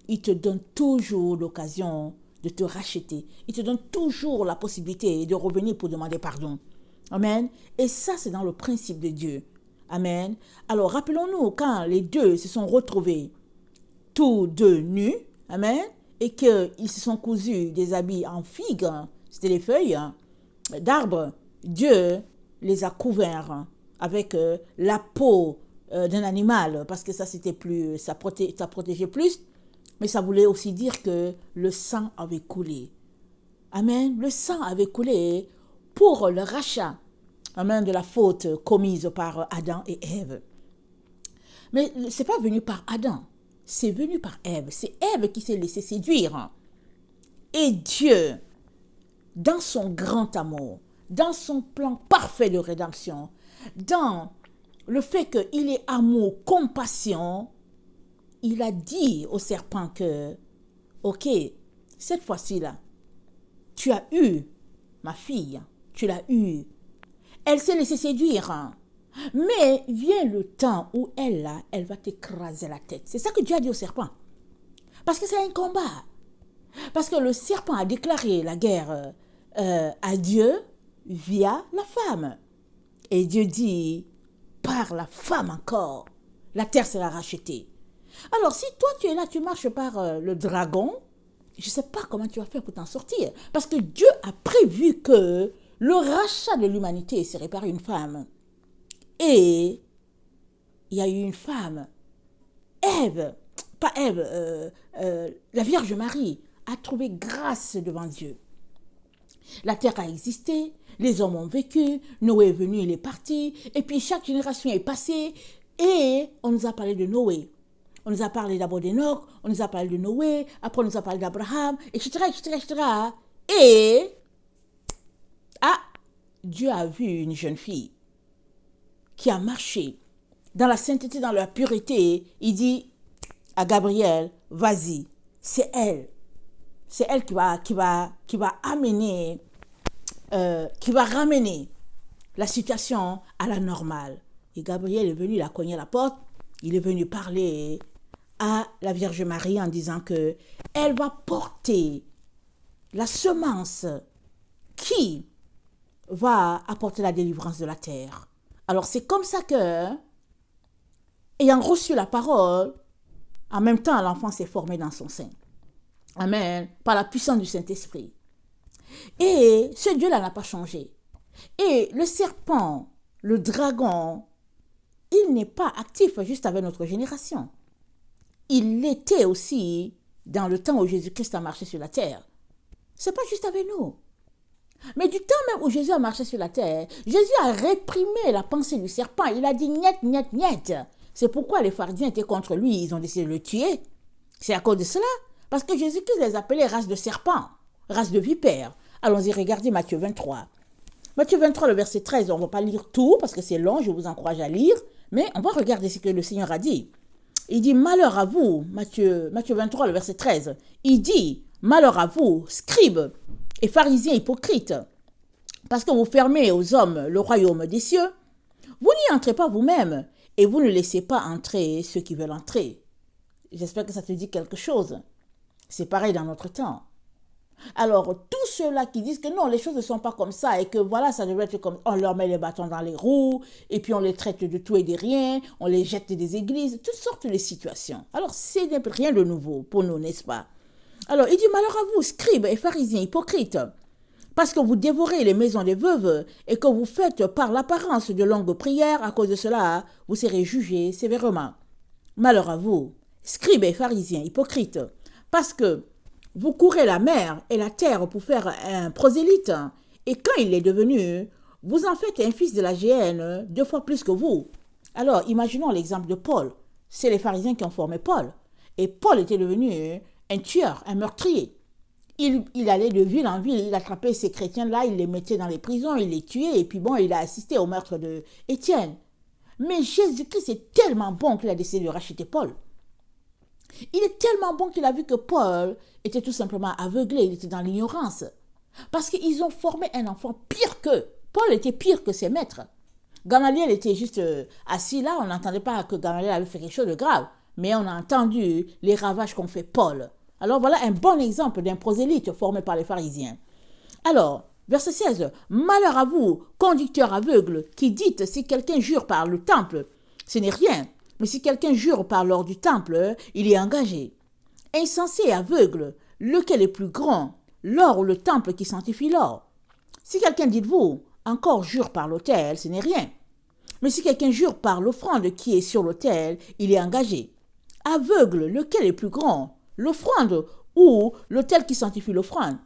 il te donne toujours l'occasion de te racheter. Il te donne toujours la possibilité de revenir pour demander pardon. Amen. Et ça, c'est dans le principe de Dieu. Amen. Alors, rappelons-nous, quand les deux se sont retrouvés, tous deux nus, amen, et qu'ils se sont cousus des habits en figues, c'était les feuilles d'arbres, Dieu les a couverts avec la peau d'un animal, parce que ça, c'était plus, ça protégeait plus, mais ça voulait aussi dire que le sang avait coulé. Amen. Le sang avait coulé pour le rachat, amen, de la faute commise par Adam et Ève. Mais ce n'est pas venu par Adam, c'est venu par Ève. C'est Ève qui s'est laissée séduire. Et Dieu, dans son grand amour, dans son plan parfait de rédemption, dans le fait qu'il est amour, compassion, il a dit au serpent que, ok, cette fois-ci-là, tu as eu ma fille, tu l'as eue. Elle s'est laissée séduire. Mais vient le temps où elle va t'écraser la tête. C'est ça que Dieu a dit au serpent. Parce que c'est un combat. Parce que le serpent a déclaré la guerre à Dieu via la femme. Et Dieu dit, par la femme encore, la terre sera rachetée. Alors si toi tu es là, tu marches par le dragon, je ne sais pas comment tu vas faire pour t'en sortir. Parce que Dieu a prévu que le rachat de l'humanité serait par une femme. Et il y a eu une femme, la Vierge Marie a trouvé grâce devant Dieu. La terre a existé, les hommes ont vécu, Noé est venu, il est parti, et puis chaque génération est passée, et on nous a parlé de Noé. On nous a parlé d'abord d'Enoch, on nous a parlé de Noé, après on nous a parlé d'Abraham, etc., etc., etc. Et, Dieu a vu une jeune fille qui a marché dans la sainteté, dans la pureté. Il dit à Gabriel, vas-y, c'est elle. C'est elle qui va amener, qui va ramener la situation à la normale. Et Gabriel est venu, il a cogné à la porte, il est venu parler à la Vierge Marie en disant que elle va porter la semence qui va apporter la délivrance de la terre. Alors c'est comme ça que, ayant reçu la parole, en même temps l'enfant s'est formé dans son sein. Amen. Par la puissance du Saint-Esprit. Et ce Dieu-là n'a pas changé. Et le serpent, le dragon, il n'est pas actif juste avec notre génération. Il l'était aussi dans le temps où Jésus-Christ a marché sur la terre. C'est pas juste avec nous. Mais du temps même où Jésus a marché sur la terre, Jésus a réprimé la pensée du serpent. Il a dit niet, niet, niet. C'est pourquoi les pharisiens étaient contre lui. Ils ont décidé de le tuer. C'est à cause de cela. Parce que Jésus-Christ les appelait race de serpents, race de vipères. Allons-y, regardez Matthieu 23. Matthieu 23, le verset 13, on ne va pas lire tout parce que c'est long, je vous encourage à lire. Mais on va regarder ce que le Seigneur a dit. Il dit, malheur à vous, Matthieu 23, le verset 13. Il dit, malheur à vous, scribes et pharisiens hypocrites, parce que vous fermez aux hommes le royaume des cieux. Vous n'y entrez pas vous-même et vous ne laissez pas entrer ceux qui veulent entrer. J'espère que ça te dit quelque chose. C'est pareil dans notre temps. Alors, tous ceux-là qui disent que non, les choses ne sont pas comme ça et que voilà, ça devrait être comme on leur met les bâtons dans les roues et puis on les traite de tout et de rien, on les jette des églises, toutes sortes de situations. Alors, c'est rien de nouveau pour nous, n'est-ce pas? Alors, il dit malheur à vous, scribes et pharisiens hypocrites, parce que vous dévorez les maisons des veuves et que vous faites par l'apparence de longues prières, à cause de cela, vous serez jugés sévèrement. Malheur à vous, scribes et pharisiens hypocrites, parce que vous courez la mer et la terre pour faire un prosélyte, et quand il est devenu, vous en faites un fils de la géhenne 2 fois plus que vous. Alors, imaginons l'exemple de Paul. C'est les pharisiens qui ont formé Paul. Et Paul était devenu un tueur, un meurtrier. Il allait de ville en ville, il attrapait ces chrétiens-là, il les mettait dans les prisons, il les tuait, et puis bon, il a assisté au meurtre d'Étienne. Mais Jésus-Christ est tellement bon qu'il a décidé de racheter Paul. Il est tellement bon qu'il a vu que Paul était tout simplement aveuglé, il était dans l'ignorance. Parce qu'ils ont formé un enfant pire qu'eux. Paul était pire que ses maîtres. Gamaliel était juste assis là, on n'entendait pas que Gamaliel avait fait quelque chose de grave, mais on a entendu les ravages qu'ont fait Paul. Alors voilà un bon exemple d'un prosélyte formé par les pharisiens. Alors, verset 16, « Malheur à vous, conducteurs aveugles, qui dites si quelqu'un jure par le temple, ce n'est rien, mais si quelqu'un jure par l'or du temple, il est engagé. Insensé et aveugle, lequel est plus grand, l'or ou le temple qui sanctifie l'or? Si quelqu'un dit de vous, encore jure par l'autel, ce n'est rien. Mais si quelqu'un jure par l'offrande qui est sur l'autel, il est engagé. Aveugle, lequel est plus grand, l'offrande ou l'autel qui sanctifie l'offrande?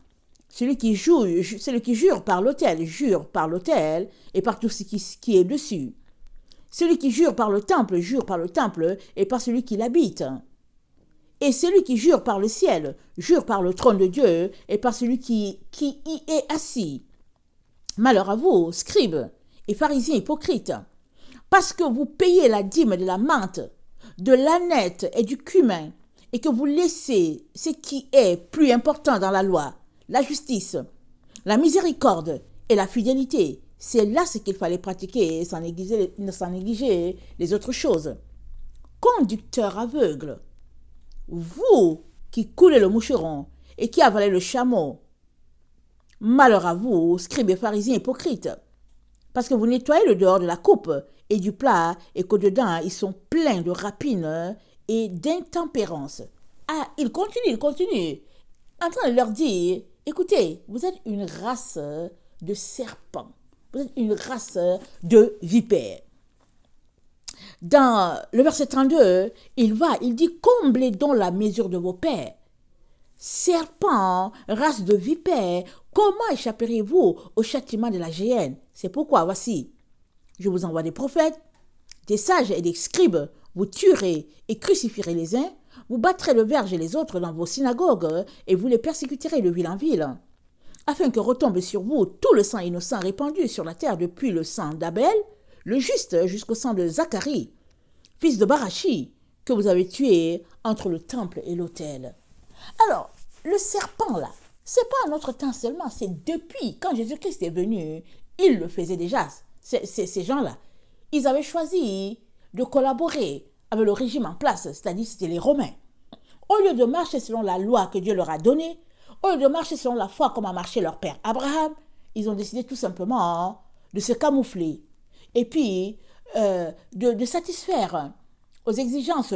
Celui qui jure par l'autel, jure par l'autel et par tout ce qui est dessus. Celui qui jure par le temple et par celui qui l'habite. Et celui qui jure par le ciel, jure par le trône de Dieu et par celui qui y est assis. Malheur à vous, scribes et pharisiens hypocrites, parce que vous payez la dîme de la menthe, de l'âneth et du cumin, et que vous laissez ce qui est plus important dans la loi, la justice, la miséricorde et la fidélité. C'est là ce qu'il fallait pratiquer sans négliger les autres choses. Conducteurs aveugles, vous qui coulez le moucheron et qui avalez le chameau, malheur à vous, scribes et pharisiens hypocrites, parce que vous nettoyez le dehors de la coupe et du plat et qu'au-dedans, ils sont pleins de rapines et d'intempérance. Ah, il continue, en train de leur dire, écoutez, vous êtes une race de serpents, vous êtes une race de vipères. Dans le verset 32, il dit, comblez donc la mesure de vos pères. Serpents, race de vipères, comment échapperez-vous au châtiment de la géhenne? C'est pourquoi, voici, je vous envoie des prophètes, des sages et des scribes, vous tuerez et crucifierez les uns, vous battrez le verge et les autres dans vos synagogues et vous les persécuterez de ville en ville, afin que retombe sur vous tout le sang innocent répandu sur la terre depuis le sang d'Abel, le juste, jusqu'au sang de Zacharie, fils de Barachi, que vous avez tué entre le temple et l'autel. Alors, le serpent là, c'est pas à notre temps seulement, c'est depuis quand Jésus-Christ est venu, il le faisait déjà. Ces gens-là, ils avaient choisi de collaborer avec le régime en place, c'est-à-dire c'était les Romains. Au lieu de marcher selon la loi que Dieu leur a donnée, au lieu de marcher selon la foi comme a marché leur père Abraham, ils ont décidé tout simplement de se camoufler et puis de satisfaire aux exigences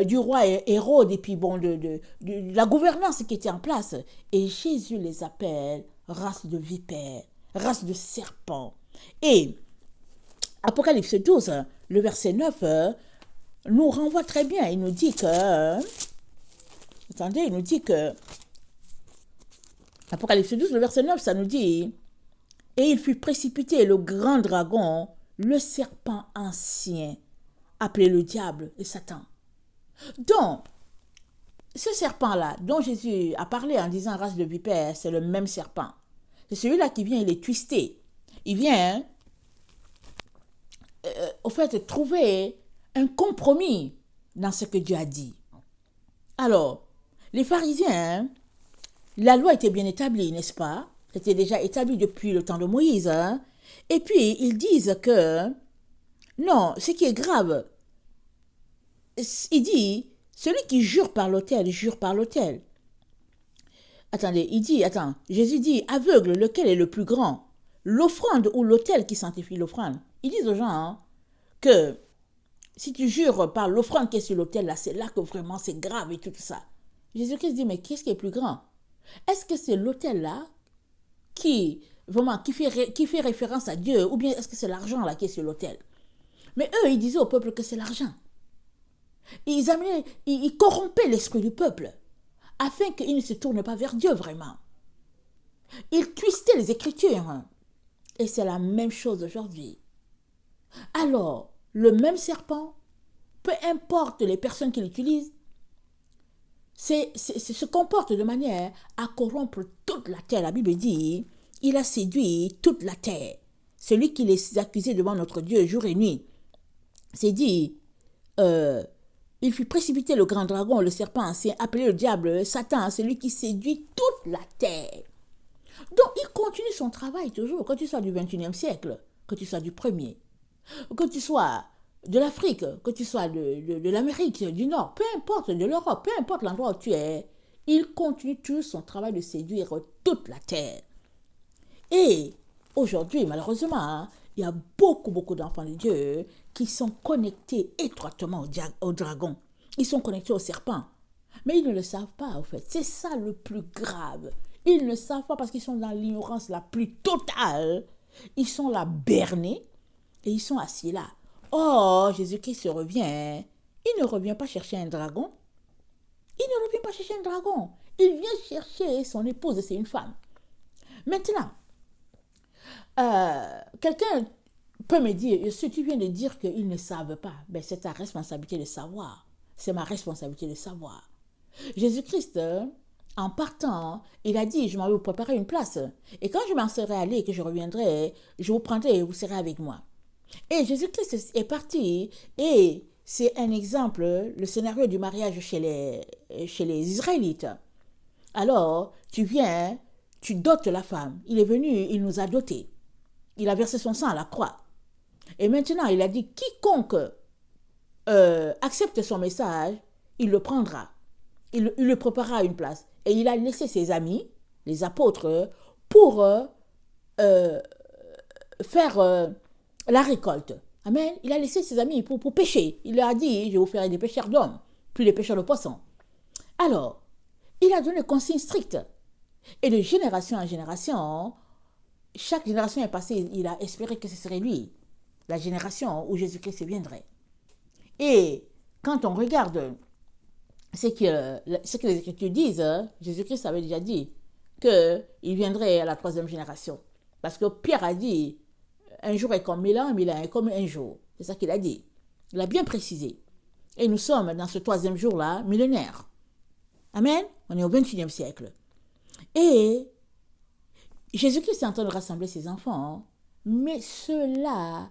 du roi Hérode et puis bon, de la gouvernance qui était en place. Et Jésus les appelle race de vipères, race de serpents. Et Apocalypse 12, le verset 9, nous renvoie très bien. Il nous dit que... Attendez, il nous dit que... Apocalypse 12, le verset 9, ça nous dit... Et il fut précipité, le grand dragon, le serpent ancien, appelé le diable et Satan. Donc, ce serpent-là, dont Jésus a parlé en disant race de vipère, c'est le même serpent. C'est celui-là qui vient, il est twisté. Il vient, au fait, trouver un compromis dans ce que Dieu a dit. Alors, les pharisiens, la loi était bien établie, n'est-ce pas? C'était déjà établi depuis le temps de Moïse. Et puis, ils disent que, non, ce qui est grave, il dit, celui qui jure par l'autel, jure par l'autel. Attendez, Jésus dit, aveugle, lequel est le plus grand? L'offrande ou l'autel qui sanctifie l'offrande? Ils disent aux gens que si tu jures par l'offrande qui est sur l'autel, là, c'est là que vraiment c'est grave et tout ça. Jésus-Christ dit, mais qu'est-ce qui est plus grand? Est-ce que c'est l'autel là qui fait référence à Dieu, ou bien est-ce que c'est l'argent là qui est sur l'autel? Mais eux, ils disaient au peuple que c'est l'argent. Ils corrompaient l'esprit du peuple afin qu'il ne se tourne pas vers Dieu vraiment. Ils twistaient les Écritures. Et c'est la même chose aujourd'hui. Alors, le même serpent, peu importe les personnes qui l'utilisent, se comporte de manière à corrompre toute la terre. La Bible dit, il a séduit toute la terre. Celui qui les accusait devant notre Dieu jour et nuit. C'est dit, il fut précipité le grand dragon, le serpent ancien, appelé le diable, Satan, celui qui séduit toute la terre. Donc, il continue son travail toujours, que tu sois du 21e siècle, que tu sois du 1er, que tu sois de l'Afrique, que tu sois de l'Amérique du Nord, peu importe, de l'Europe, peu importe l'endroit où tu es, il continue toujours son travail de séduire toute la terre. Et aujourd'hui, malheureusement, il y a beaucoup d'enfants de Dieu qui sont connectés étroitement au dragon. Ils sont connectés au serpent. Mais ils ne le savent pas, en fait. C'est ça le plus grave. Ils ne savent pas parce qu'ils sont dans l'ignorance la plus totale. Ils sont là bernés et ils sont assis là. Oh, Jésus-Christ revient. Il ne revient pas chercher un dragon. Il ne revient pas chercher un dragon. Il vient chercher son épouse et c'est une femme. Maintenant, quelqu'un peut me dire, si tu viens de dire qu'ils ne savent pas, ben c'est ta responsabilité de savoir. C'est ma responsabilité de savoir. Jésus-Christ, en partant, il a dit, je m'en vais vous préparer une place. Et quand je m'en serai allé et que je reviendrai, je vous prendrai et vous serez avec moi. Et Jésus-Christ est parti et c'est un exemple, le scénario du mariage chez les Israélites. Alors, tu viens, tu dotes la femme. Il est venu, il nous a dotés. Il a versé son sang à la croix. Et maintenant, il a dit, quiconque accepte son message, il le prendra. Il le préparera à une place. Et il a laissé ses amis, les apôtres, pour faire la récolte. Amen. Il a laissé ses amis pour pêcher. Il leur a dit, je vous ferai des pêcheurs d'hommes, plus des pêcheurs de poissons. Alors, il a donné consigne stricte. Et de génération en génération, chaque génération est passée, il a espéré que ce serait lui, la génération où Jésus-Christ viendrait. Et quand on regarde ce que les Écritures disent, Jésus-Christ avait déjà dit qu'il viendrait à la 3e génération. Parce que Pierre a dit, un jour est comme 1000 ans, 1000 ans est comme un jour. C'est ça qu'il a dit. Il a bien précisé. Et nous sommes dans ce 3e jour-là, millénaire. Amen. On est au 21e siècle. Et Jésus-Christ est en train de rassembler ses enfants, mais ceux-là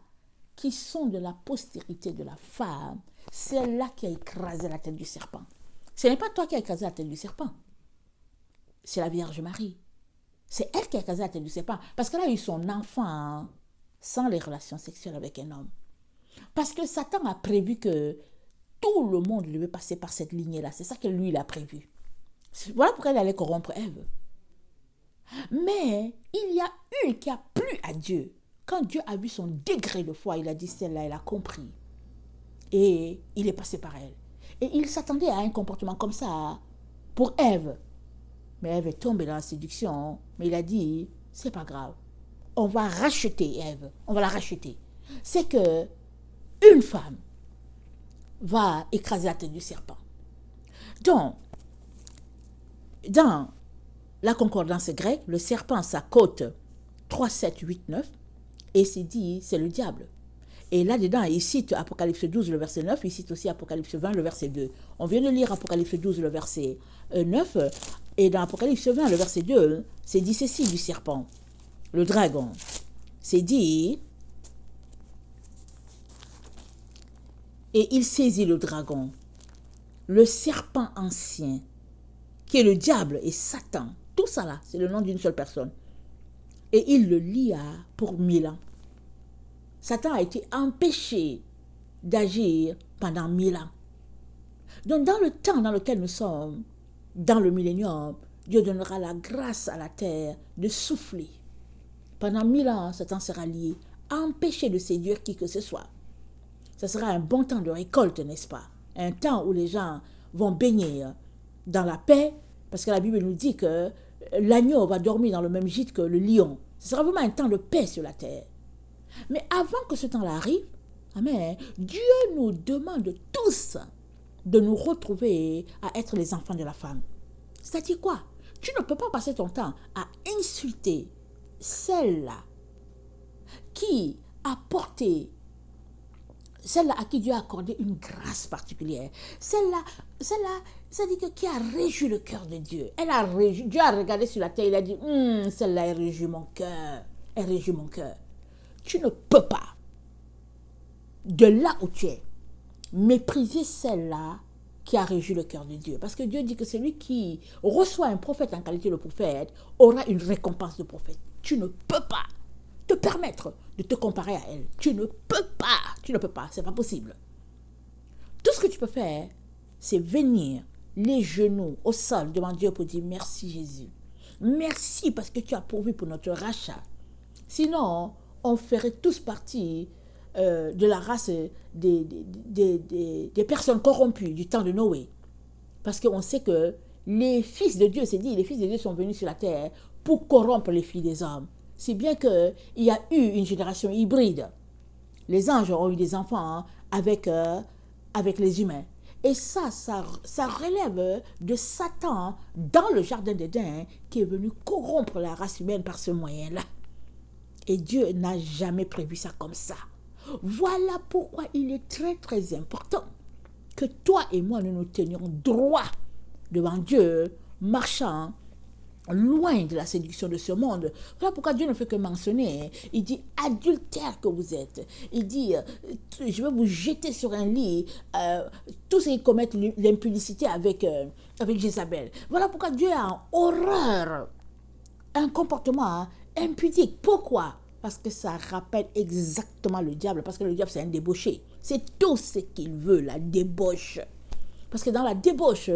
qui sont de la postérité de la femme, c'est là qui a écrasé la tête du serpent. Ce n'est pas toi qui as écrasé la tête du serpent. C'est la Vierge Marie. C'est elle qui a écrasé la tête du serpent. Parce qu'elle a eu son enfant sans les relations sexuelles avec un homme. Parce que Satan a prévu que tout le monde devait passer par cette lignée-là. C'est ça que lui, il a prévu. Voilà pourquoi il allait corrompre Ève. Mais il y a une qui a plu à Dieu. Quand Dieu a vu son degré de foi, il a dit, celle-là, elle a compris. Et il est passé par elle. Et il s'attendait à un comportement comme ça pour Ève. Mais Ève est tombée dans la séduction. Mais il a dit, c'est pas grave. On va racheter Ève. On va la racheter. C'est que une femme va écraser la tête du serpent. Donc, dans la concordance grecque, le serpent, ça cote 3, 7, 8, 9. Et c'est dit, c'est le diable. Et là-dedans, il cite Apocalypse 12, le verset 9. Il cite aussi Apocalypse 20, le verset 2. On vient de lire Apocalypse 12, le verset 9. Et dans Apocalypse 20, le verset 2, c'est dit ceci du serpent, le dragon. C'est dit, et il saisit le dragon, le serpent ancien, qui est le diable et Satan. Tout ça là, c'est le nom d'une seule personne. Et il le lia pour 1000 ans. Satan a été empêché d'agir pendant 1000 ans. Donc dans le temps dans lequel nous sommes, dans le millénium, Dieu donnera la grâce à la terre de souffler. Pendant 1000 ans, Satan sera lié à empêcher de séduire qui que ce soit. Ce sera un bon temps de récolte, n'est-ce pas? Un temps où les gens vont baigner dans la paix, parce que la Bible nous dit que l'agneau va dormir dans le même gîte que le lion. Ce sera vraiment un temps de paix sur la terre. Mais avant que ce temps-là arrive, amen, Dieu nous demande tous de nous retrouver à être les enfants de la femme. C'est-à-dire quoi? Tu ne peux pas passer ton temps à insulter celle-là qui a porté, celle-là à qui Dieu a accordé une grâce particulière. Celle-là, c'est-à-dire que qui a réjoui le cœur de Dieu. Dieu a regardé sur la terre, il a dit, celle-là, elle réjouit mon cœur. Elle réjouit mon cœur. Tu ne peux pas, de là où tu es, mépriser celle-là qui a réjoui le cœur de Dieu. Parce que Dieu dit que celui qui reçoit un prophète en qualité de prophète aura une récompense de prophète. Tu ne peux pas te permettre de te comparer à elle. Tu ne peux pas, c'est pas possible. Tout ce que tu peux faire, c'est venir les genoux au sol devant Dieu pour dire merci Jésus. Merci parce que tu as pourvu pour notre rachat. Sinon, on ferait tous partie de la race des personnes corrompues du temps de Noé. Parce qu'on sait que les fils de Dieu, c'est dit, les fils de Dieu sont venus sur la terre pour corrompre les filles des hommes. C'est bien qu'il y a eu une génération hybride. Les anges ont eu des enfants avec les humains. Et ça relève de Satan dans le jardin d'Éden qui est venu corrompre la race humaine par ce moyen-là. Et Dieu n'a jamais prévu ça comme ça. Voilà pourquoi il est très très important que toi et moi nous nous tenions droit devant Dieu, marchant loin de la séduction de ce monde. Voilà pourquoi Dieu ne fait que mentionner. Il dit adultère que vous êtes. Il dit je vais vous jeter sur un lit tous ceux qui commettent l'impudicité avec Jézabel. Voilà pourquoi Dieu a en horreur un comportement impudique. Pourquoi? Parce que ça rappelle exactement le diable. Parce que le diable, c'est un débauché. C'est tout ce qu'il veut, la débauche. Parce que dans la débauche,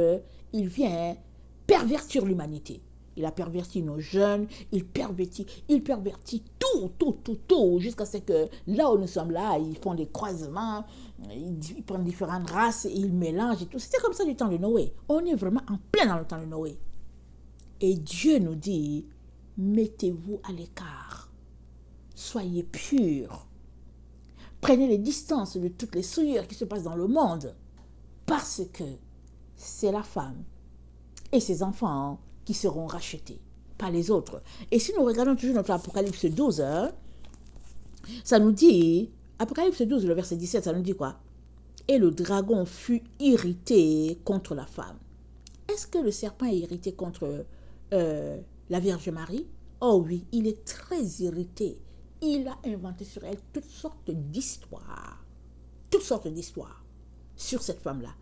il vient pervertir l'humanité. Il a perverti nos jeunes, il pervertit tout, jusqu'à ce que là où nous sommes là, ils font des croisements, ils prennent différentes races, ils mélangent et tout. C'était comme ça du temps de Noé. On est vraiment en plein dans le temps de Noé. Et Dieu nous dit, mettez-vous à l'écart. Soyez purs. Prenez les distances de toutes les souillures qui se passent dans le monde. Parce que c'est la femme et ses enfants qui seront rachetés, pas les autres. Et si nous regardons toujours notre Apocalypse 12, ça nous dit, Apocalypse 12, le verset 17, ça nous dit quoi? Et le dragon fut irrité contre la femme. Est-ce que le serpent est irrité contre la Vierge Marie? Oh oui, il est très irrité. Il a inventé sur elle toutes sortes d'histoires sur cette femme-là.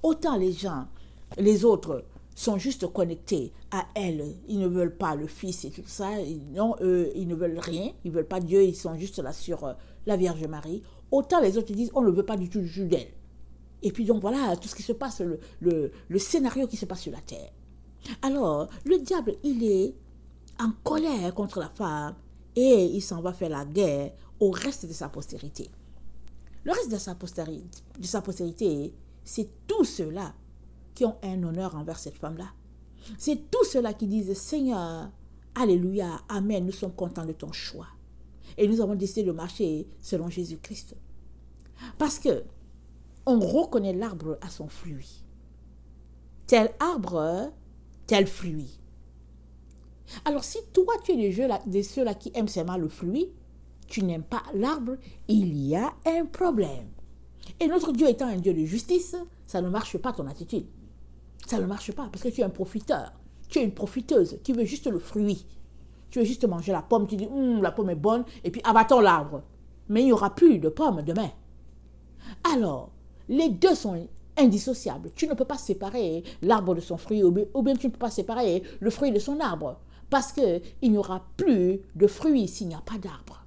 Autant les autres sont juste connectés à elle, ils ne veulent pas le Fils et tout ça, non, ils ne veulent rien, ils ne veulent pas Dieu, ils sont juste là sur la Vierge Marie. Autant les autres disent, on ne veut pas du tout d'elle. Et puis donc voilà tout ce qui se passe, le scénario qui se passe sur la terre. Alors, le diable, il est en colère contre la femme et il s'en va faire la guerre au reste de sa postérité. Le reste de sa postérité, c'est tous ceux-là qui ont un honneur envers cette femme-là. C'est tous ceux-là qui disent, Seigneur, Alléluia, Amen, nous sommes contents de ton choix. Et nous avons décidé de marcher selon Jésus-Christ. Parce que on reconnaît l'arbre à son fruit. Tel arbre, tel fruit. Alors si toi tu es de ceux-là qui aiment seulement le fruit, tu n'aimes pas l'arbre, il y a un problème. Et notre Dieu étant un Dieu de justice, ça ne marche pas ton attitude. Ça ne marche pas parce que tu es un profiteur. Tu es une profiteuse qui veut juste le fruit. Tu veux juste manger la pomme, tu dis la pomme est bonne et puis abattons l'arbre. Mais il n'y aura plus de pommes demain. Alors, les deux sont indissociables. Tu ne peux pas séparer l'arbre de son fruit ou bien tu ne peux pas séparer le fruit de son arbre parce qu'il n'y aura plus de fruits s'il n'y a pas d'arbre.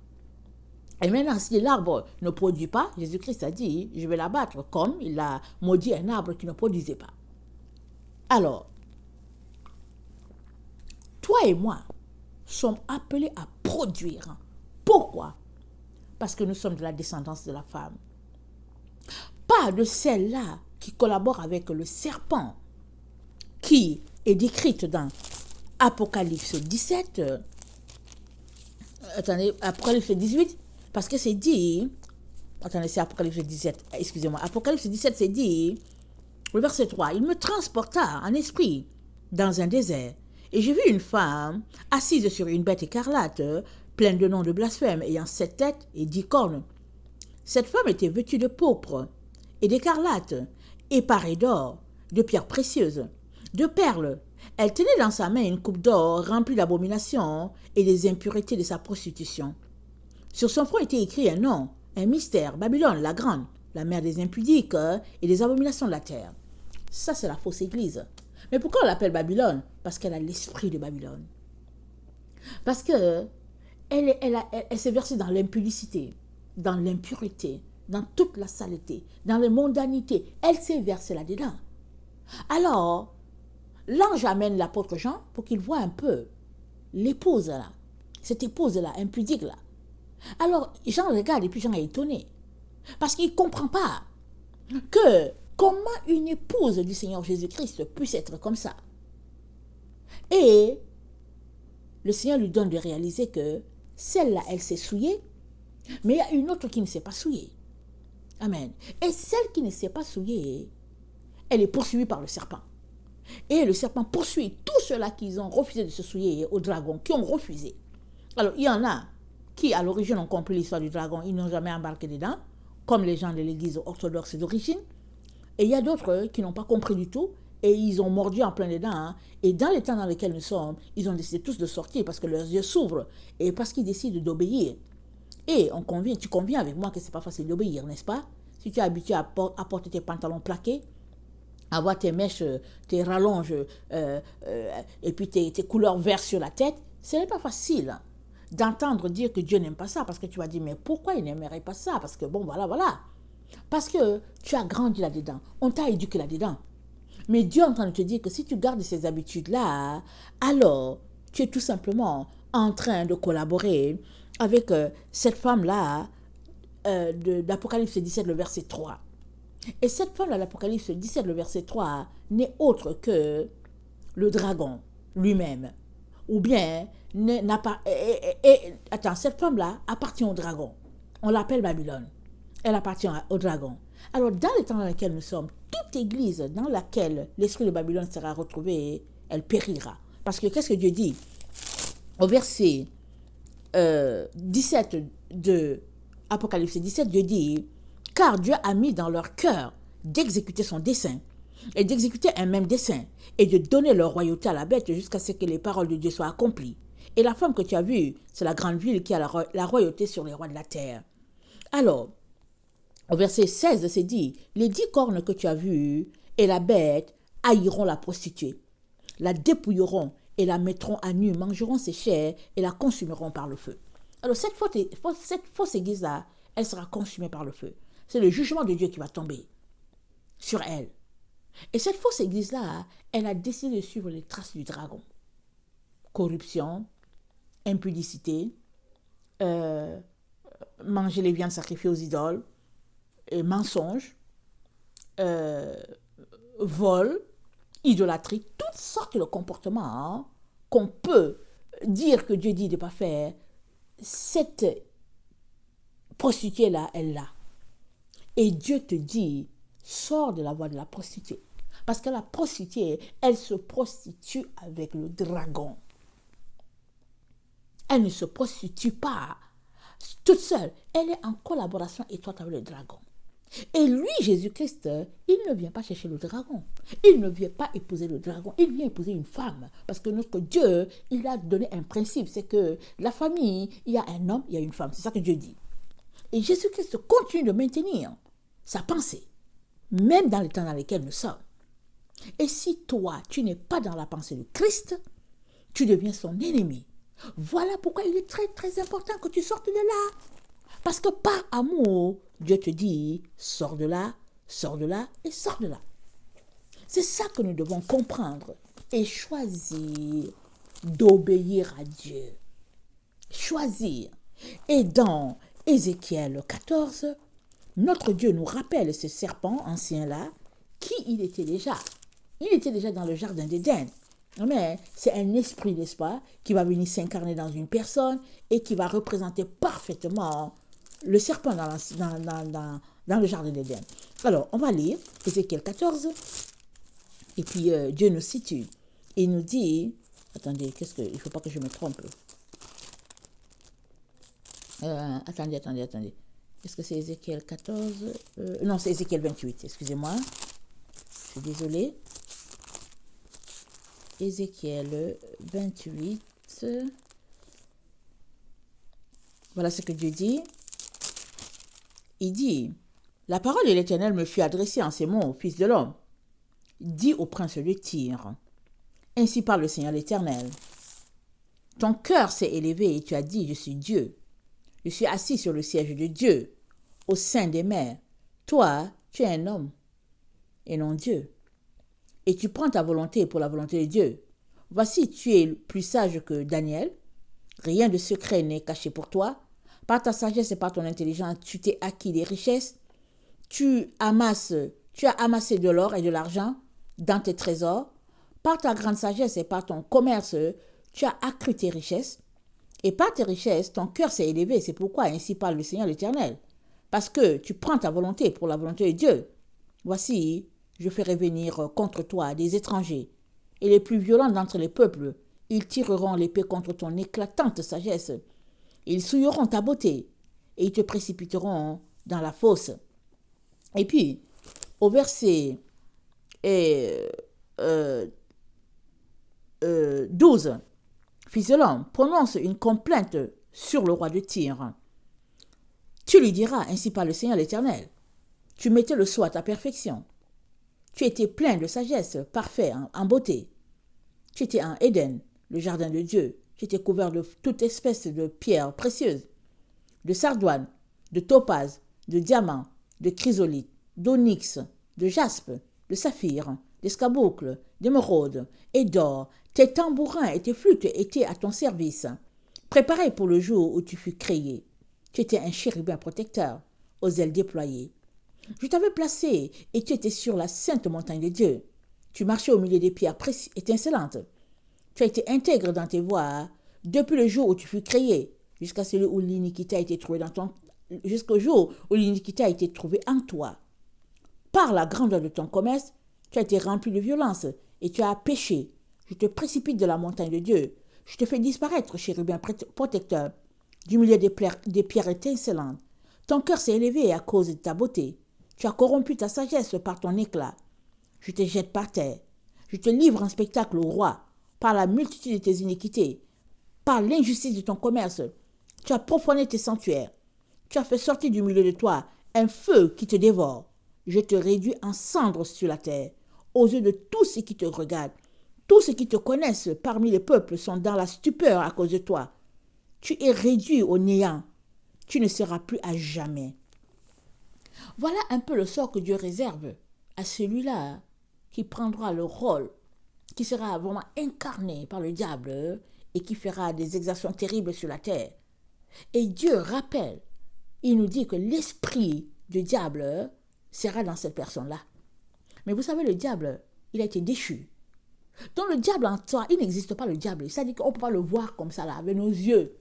Et maintenant, si l'arbre ne produit pas, Jésus-Christ a dit, je vais l'abattre, comme il a maudit un arbre qui ne produisait pas. Alors, toi et moi sommes appelés à produire. Pourquoi? Parce que nous sommes de la descendance de la femme. Pas de celle-là qui collabore avec le serpent, qui est décrite dans Apocalypse 17, Apocalypse 18, parce que c'est dit, c'est Apocalypse 17, excusez-moi, Apocalypse 17, c'est dit, le verset 3, il me transporta en esprit dans un désert, et j'ai vu une femme assise sur une bête écarlate, pleine de noms de blasphème, ayant 7 têtes et 10 cornes. Cette femme était vêtue de pourpre et d'écarlate, et parée d'or, de pierres précieuses, de perles. Elle tenait dans sa main une coupe d'or remplie d'abominations et des impuretés de sa prostitution. Sur son front était écrit un nom, un mystère, Babylone la grande, la mère des impudiques et des abominations de la terre. Ça, c'est la fausse église. Mais pourquoi on l'appelle Babylone? Parce qu'elle a l'esprit de Babylone. Parce que elle s'est versée dans l'impudicité, dans l'impureté, dans toute la saleté, dans la mondanité. Elle s'est versée là-dedans. Alors, l'ange amène l'apôtre Jean pour qu'il voit un peu l'épouse là, cette épouse là, impudique là. Alors, Jean regarde et puis Jean est étonné. Parce qu'il ne comprend pas que comment une épouse du Seigneur Jésus-Christ puisse être comme ça. Et le Seigneur lui donne de réaliser que celle-là, elle s'est souillée, mais il y a une autre qui ne s'est pas souillée. Amen. Et celle qui ne s'est pas souillée, elle est poursuivie par le serpent. Et le serpent poursuit tous ceux-là qui ont refusé de se souiller au dragon, qui ont refusé. Alors, il y en a qui, à l'origine, ont compris l'histoire du dragon, ils n'ont jamais embarqué dedans, comme les gens de l'église orthodoxe d'origine. Et il y a d'autres qui n'ont pas compris du tout, et ils ont mordu en plein dedans. Hein. Et dans les temps dans lesquels nous sommes, ils ont décidé tous de sortir parce que leurs yeux s'ouvrent, et parce qu'ils décident d'obéir. Et tu conviens avec moi que ce n'est pas facile d'obéir, n'est-ce pas? Si tu es habitué à porter tes pantalons plaqués, à avoir tes mèches, tes rallonges, et puis tes couleurs vertes sur la tête, ce n'est pas facile d'entendre dire que Dieu n'aime pas ça, parce que tu vas dire, mais pourquoi il n'aimerait pas ça? Parce que bon, voilà. Parce que tu as grandi là-dedans, on t'a éduqué là-dedans. Mais Dieu est en train de te dire que si tu gardes ces habitudes-là, alors tu es tout simplement en train de collaborer avec cette femme-là d'Apocalypse 17, le verset 3. Et cette femme-là d'Apocalypse 17, le verset 3, n'est autre que le dragon lui-même. Ou bien, cette femme-là appartient au dragon. On l'appelle Babylone. Elle appartient au dragon. Alors, dans les temps dans lesquels nous sommes, toute église dans laquelle l'esprit de Babylone sera retrouvé, elle périra. Parce que qu'est-ce que Dieu dit? Au verset 17 de Apocalypse 17, Dieu dit, « Car Dieu a mis dans leur cœur d'exécuter son dessein, et d'exécuter un même dessein, et de donner leur royauté à la bête jusqu'à ce que les paroles de Dieu soient accomplies. Et la femme que tu as vue, c'est la grande ville qui a la royauté sur les rois de la terre. » Alors, au verset 16, c'est dit, « Les 10 cornes que tu as vues et la bête haïront la prostituée, la dépouilleront et la mettront à nu, mangeront ses chairs et la consumeront par le feu. » Alors cette fausse église-là, elle sera consumée par le feu. C'est le jugement de Dieu qui va tomber sur elle. Et cette fausse église-là, elle a décidé de suivre les traces du dragon. Corruption, impudicité, manger les viandes sacrifiées aux idoles, mensonges, vol, idolâtrie, toutes sortes de comportements qu'on peut dire que Dieu dit de ne pas faire. Cette prostituée-là, elle l'a. Et Dieu te dit, sors de la voie de la prostituée. Parce que la prostituée, elle se prostitue avec le dragon. Elle ne se prostitue pas toute seule. Elle est en collaboration étroite avec le dragon. Et lui, Jésus-Christ, il ne vient pas chercher le dragon. Il ne vient pas épouser le dragon. Il vient épouser une femme. Parce que notre Dieu, il a donné un principe. C'est que la famille, il y a un homme, il y a une femme. C'est ça que Dieu dit. Et Jésus-Christ continue de maintenir sa pensée, même dans les temps dans lesquels nous sommes. Et si toi, tu n'es pas dans la pensée de Christ, tu deviens son ennemi. Voilà pourquoi il est très, très important que tu sortes de là. Parce que par amour, Dieu te dit, sors de là et sors de là. C'est ça que nous devons comprendre et choisir d'obéir à Dieu. Choisir. Et dans Ézéchiel 14, notre Dieu nous rappelle ce serpent ancien-là, qui il était déjà. Il était déjà dans le jardin d'Éden. Mais c'est un esprit, n'est-ce pas, qui va venir s'incarner dans une personne et qui va représenter parfaitement le serpent dans le jardin d'Éden. Alors, on va lire Ézéchiel 14. Et puis, Dieu nous situe. Il nous dit... Attendez, il ne faut pas que je me trompe. Attendez. Est-ce que c'est Ézéchiel 14 Non, c'est Ézéchiel 28, excusez-moi. Je suis désolée. Ézéchiel 28. Voilà ce que Dieu dit. Il dit, « La parole de l'Éternel me fut adressée en ces mots, fils de l'homme. Dis au prince de Tyr, ainsi parle le Seigneur l'Éternel. Ton cœur s'est élevé et tu as dit, je suis Dieu. Je suis assis sur le siège de Dieu, au sein des mers. Toi, tu es un homme, et non Dieu. Et tu prends ta volonté pour la volonté de Dieu. Voici, tu es plus sage que Daniel. Rien de secret n'est caché pour toi. Par ta sagesse et par ton intelligence, tu t'es acquis des richesses. Tu as amassé de l'or et de l'argent dans tes trésors. Par ta grande sagesse et par ton commerce, tu as accru tes richesses. Et par tes richesses, ton cœur s'est élevé. C'est pourquoi ainsi parle le Seigneur l'Éternel. Parce que tu prends ta volonté pour la volonté de Dieu. Voici, je ferai venir contre toi des étrangers. Et les plus violents d'entre les peuples, ils tireront l'épée contre ton éclatante sagesse. Ils souilleront ta beauté et ils te précipiteront dans la fosse. Et puis, au verset 12, fils de l'homme, prononce une complainte sur le roi de Tyr. Tu lui diras, ainsi parle le Seigneur l'Éternel, tu mettais le sceau à ta perfection. Tu étais plein de sagesse, parfait en beauté. Tu étais en Éden, le jardin de Dieu. Tu étais couvert de toute espèce de pierres précieuses, de sardoine, de topaz, de diamant, de chrysolite, d'onyx, de jaspe, de saphir, d'escarboucle, d'émeraude et d'or. Tes tambourins et tes flûtes étaient à ton service, préparés pour le jour où tu fus créé. Tu étais un chérubin protecteur, aux ailes déployées. Je t'avais placé et tu étais sur la sainte montagne de Dieu. Tu marchais au milieu des pierres étincelantes. Tu as été intègre dans tes voies depuis le jour où tu fus créé, jusqu'au jour où l'iniquité a été trouvée en toi. Par la grandeur de ton commerce, tu as été rempli de violence et tu as péché. Je te précipite de la montagne de Dieu. Je te fais disparaître, chérubin protecteur, du milieu des pierres étincelantes. Ton cœur s'est élevé à cause de ta beauté. Tu as corrompu ta sagesse par ton éclat. Je te jette par terre. Je te livre en spectacle au roi, par la multitude de tes iniquités, par l'injustice de ton commerce. Tu as profané tes sanctuaires. Tu as fait sortir du milieu de toi un feu qui te dévore. Je te réduis en cendres sur la terre, aux yeux de tous ceux qui te regardent. Tous ceux qui te connaissent parmi les peuples sont dans la stupeur à cause de toi. Tu es réduit au néant. Tu ne seras plus à jamais. Voilà un peu le sort que Dieu réserve à celui-là qui prendra le rôle, qui sera vraiment incarné par le diable et qui fera des exactions terribles sur la terre. Et Dieu rappelle, il nous dit que l'esprit du diable sera dans cette personne-là. Mais vous savez, le diable, il a été déchu. Donc le diable en toi, il n'existe pas le diable. C'est-à-dire qu'on ne peut pas le voir comme ça là, avec nos yeux.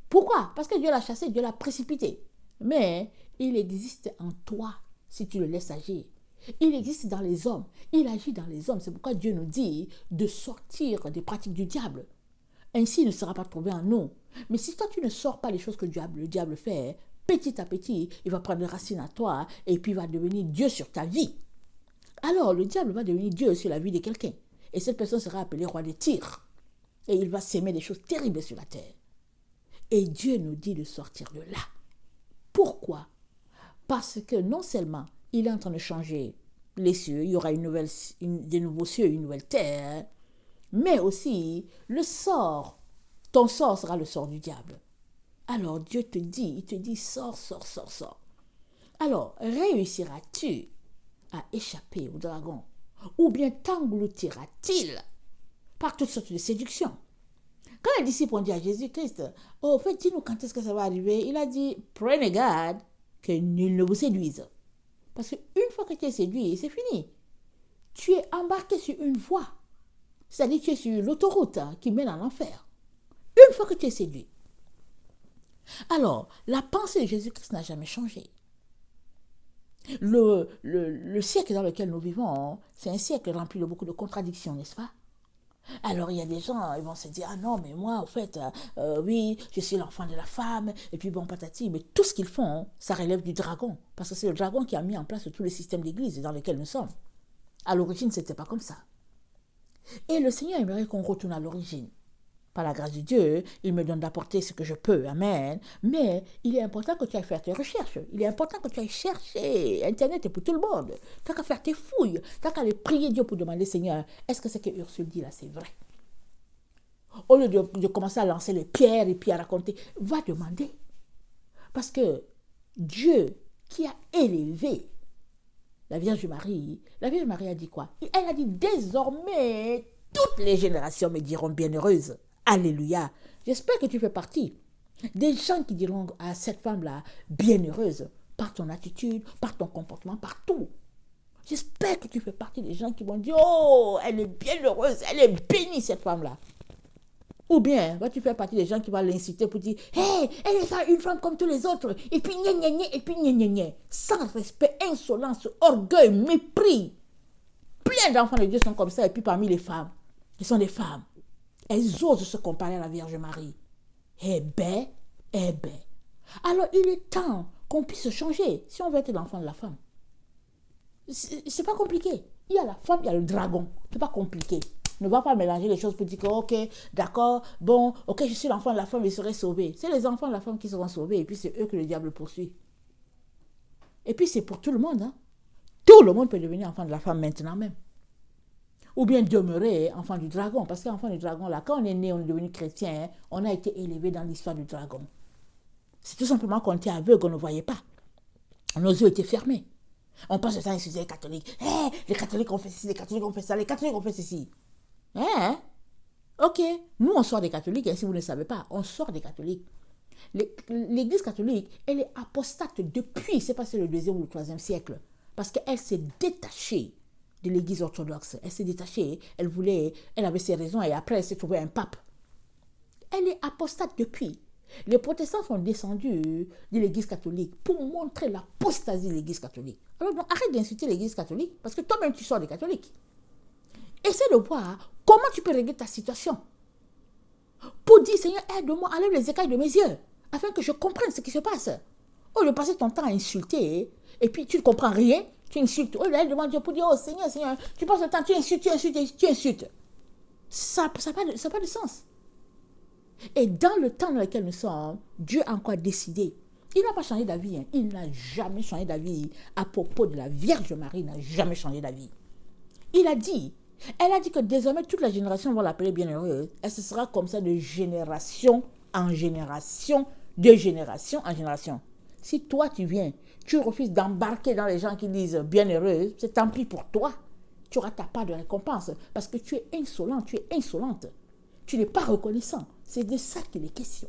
Pourquoi? Parce que Dieu l'a chassé, Dieu l'a précipité. Mais il existe en toi si tu le laisses agir. Il existe dans les hommes. Il agit dans les hommes. C'est pourquoi Dieu nous dit de sortir des pratiques du diable. Ainsi, il ne sera pas trouvé en nous. Mais si toi, tu ne sors pas les choses que le diable fait, petit à petit, il va prendre racine à toi et puis il va devenir Dieu sur ta vie. Alors, le diable va devenir Dieu sur la vie de quelqu'un. Et cette personne sera appelée roi de Tyr. Et il va s'aimer des choses terribles sur la terre. Et Dieu nous dit de sortir de là. Pourquoi? Parce que non seulement il est en train de changer les cieux, il y aura des nouveaux cieux, une nouvelle terre, mais aussi ton sort sera le sort du diable. Alors Dieu te dit, il te dit sors. Alors, réussiras-tu à échapper au dragon? Ou bien t'engloutira-t-il par toutes sortes de séductions? Quand les disciples ont dit à Jésus-Christ, oh, en fait, dis-nous quand est-ce que ça va arriver, il a dit, prenez garde que nul ne vous séduise. Parce qu'une fois que tu es séduit, c'est fini. Tu es embarqué sur une voie. C'est-à-dire que tu es sur l'autoroute qui mène à l'enfer. Une fois que tu es séduit. Alors, la pensée de Jésus-Christ n'a jamais changé. Le siècle dans lequel nous vivons, c'est un siècle rempli de beaucoup de contradictions, n'est-ce pas? Alors il y a des gens, ils vont se dire, ah non, mais moi, en fait, oui, je suis l'enfant de la femme, et puis bon, patati, mais tout ce qu'ils font, ça relève du dragon, parce que c'est le dragon qui a mis en place tout le système d'église dans lequel nous sommes. À l'origine, ce n'était pas comme ça. Et le Seigneur aimerait qu'on retourne à l'origine. Par la grâce de Dieu, il me donne d'apporter ce que je peux, amen. Mais il est important que tu ailles faire tes recherches. Il est important que tu ailles chercher. Internet est pour tout le monde. Tu n'as qu'à faire tes fouilles. Tu n'as qu'à aller prier Dieu pour demander, Seigneur, est-ce que ce que Ursule dit là, c'est vrai? Au lieu de commencer à lancer les pierres et puis à raconter, va demander. Parce que Dieu qui a élevé la Vierge Marie a dit quoi? Elle a dit, désormais, toutes les générations me diront bienheureuse. Alléluia. J'espère que tu fais partie des gens qui diront à cette femme-là bienheureuse par ton attitude, par ton comportement, par tout. J'espère que tu fais partie des gens qui vont dire, oh, elle est bienheureuse, elle est bénie cette femme-là. Ou bien, vas-tu faire partie des gens qui vont l'inciter pour dire, hé, elle est une femme comme tous les autres, et puis gna gna gna, et puis gna gna gna. Sans respect, insolence, orgueil, mépris. Plein d'enfants de Dieu sont comme ça, et puis parmi les femmes, ils sont des femmes. Elles osent se comparer à la Vierge Marie. Eh ben. Alors, il est temps qu'on puisse changer si on veut être l'enfant de la femme. C'est pas compliqué. Il y a la femme, il y a le dragon. C'est pas compliqué. Ne va pas mélanger les choses pour dire que, ok, d'accord, bon, ok, je suis l'enfant de la femme, je serai sauvé. C'est les enfants de la femme qui seront sauvés, et puis c'est eux que le diable poursuit. Et puis c'est pour tout le monde. Hein. Tout le monde peut devenir enfant de la femme maintenant même. Ou bien demeurer enfant du dragon. Parce qu'enfant du dragon, là, quand on est né, on est devenu chrétien, hein, on a été élevé dans l'histoire du dragon. C'est tout simplement qu'on était aveugle, on ne voyait pas. Nos yeux étaient fermés. On passe le temps à insulter les catholiques. Hey, les catholiques ont fait ceci, les catholiques ont fait ça, les catholiques ont fait ceci. Hein? Ok. Nous, on sort des catholiques, et si vous ne savez pas, on sort des catholiques. L'église catholique, elle est apostate depuis, c'est passé le 2e ou le 3e siècle. Parce qu'elle s'est détachée de l'église orthodoxe. Elle s'est détachée, elle avait ses raisons et après elle s'est trouvée un pape. Elle est apostate depuis. Les protestants sont descendus de l'église catholique pour montrer l'apostasie de l'église catholique. Alors donc, arrête d'insulter l'église catholique parce que toi-même tu sors des catholiques. Essaie de voir comment tu peux régler ta situation. Pour dire, Seigneur, aide-moi, enlève les écailles de mes yeux afin que je comprenne ce qui se passe. Au lieu de passer ton temps à insulter et puis tu ne comprends rien, tu insultes. Oh, elle demande Dieu pour dire, oh Seigneur, tu passes le temps, tu insultes. Ça n'a pas de sens. Et dans le temps dans lequel nous sommes, Dieu a encore décidé. Il n'a pas changé d'avis. Hein. Il n'a jamais changé d'avis à propos de la Vierge Marie. Il n'a jamais changé d'avis. Elle a dit que désormais, toute la génération va l'appeler bienheureuse. Et ce sera comme ça de génération en génération, de génération en génération. Si toi, tu viens, tu refuses d'embarquer dans les gens qui disent bienheureuse, c'est tant pis pour toi. Tu auras ta part de récompense parce que tu es insolent, tu es insolente. Tu n'es pas reconnaissant. C'est de ça qu'il est question.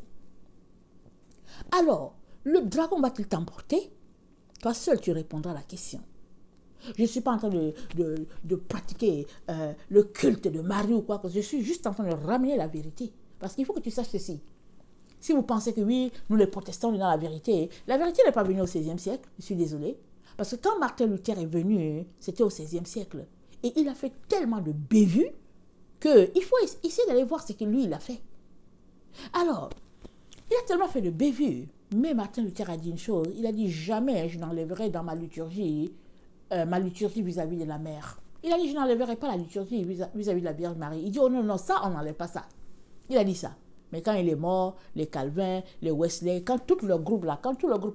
Alors, le dragon va-t-il t'emporter? Toi seul, tu répondras à la question. Je ne suis pas en train de pratiquer le culte de Marie ou quoi, je suis juste en train de ramener la vérité. Parce qu'il faut que tu saches ceci. Si vous pensez que oui, nous les protestants, nous dans la vérité n'est pas venue au XVIe siècle, je suis désolée. Parce que quand Martin Luther est venu, c'était au XVIe siècle. Et il a fait tellement de bévues qu'il faut essayer d'aller voir ce que lui, il a fait. Alors, il a tellement fait de bévues, mais Martin Luther a dit une chose, il a dit jamais je n'enlèverai dans ma liturgie vis-à-vis de la mère. Il a dit je n'enlèverai pas la liturgie vis-à-vis de la Vierge Marie. Il dit oh non, ça on n'enlève pas ça. Il a dit ça. Mais quand il est mort, les Calvins, les Wesley, quand tout le groupe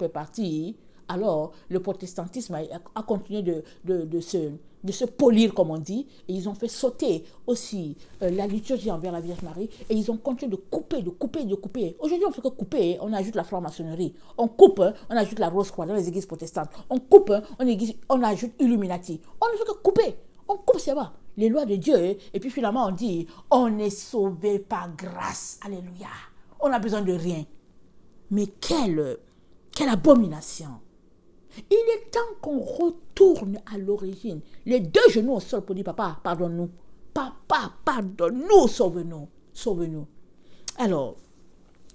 est parti, alors le protestantisme a continué de se polir, comme on dit, et ils ont fait sauter aussi la liturgie envers la Vierge Marie, et ils ont continué de couper. Aujourd'hui, on ne fait que couper, on ajoute la franc-maçonnerie, on coupe, on ajoute la Rose-Croix dans les églises protestantes, on coupe, on ajoute Illuminati, on ne fait que couper, on coupe, c'est bon. les lois de Dieu, et puis finalement on dit, on est sauvé par grâce. Alléluia. On n'a besoin de rien. Mais quelle abomination. Il est temps qu'on retourne à l'origine. Les deux genoux au sol pour dire, papa, pardonne-nous. Papa, pardonne-nous, sauve-nous. Sauve-nous. Alors,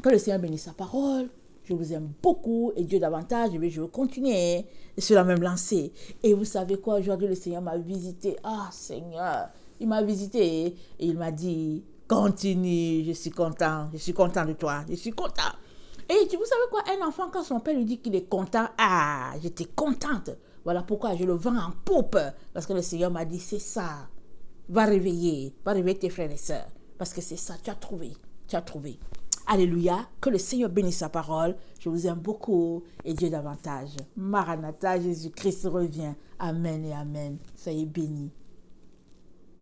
que le Seigneur bénisse sa parole. Je vous aime beaucoup et Dieu davantage. Je veux continuer sur la même lancée. Et vous savez quoi, aujourd'hui le Seigneur m'a visité. Ah Seigneur, il m'a visité et il m'a dit, continue, je suis content de toi, je suis content. Et vous savez quoi, un enfant quand son père lui dit qu'il est content, ah, j'étais contente. Voilà pourquoi je le vends en poupe. Parce que le Seigneur m'a dit, c'est ça. Va réveiller tes frères et sœurs. Parce que c'est ça, tu as trouvé. Alléluia, que le Seigneur bénisse sa parole. Je vous aime beaucoup et Dieu davantage. Maranatha, Jésus-Christ revient. Amen et amen. Soyez bénis.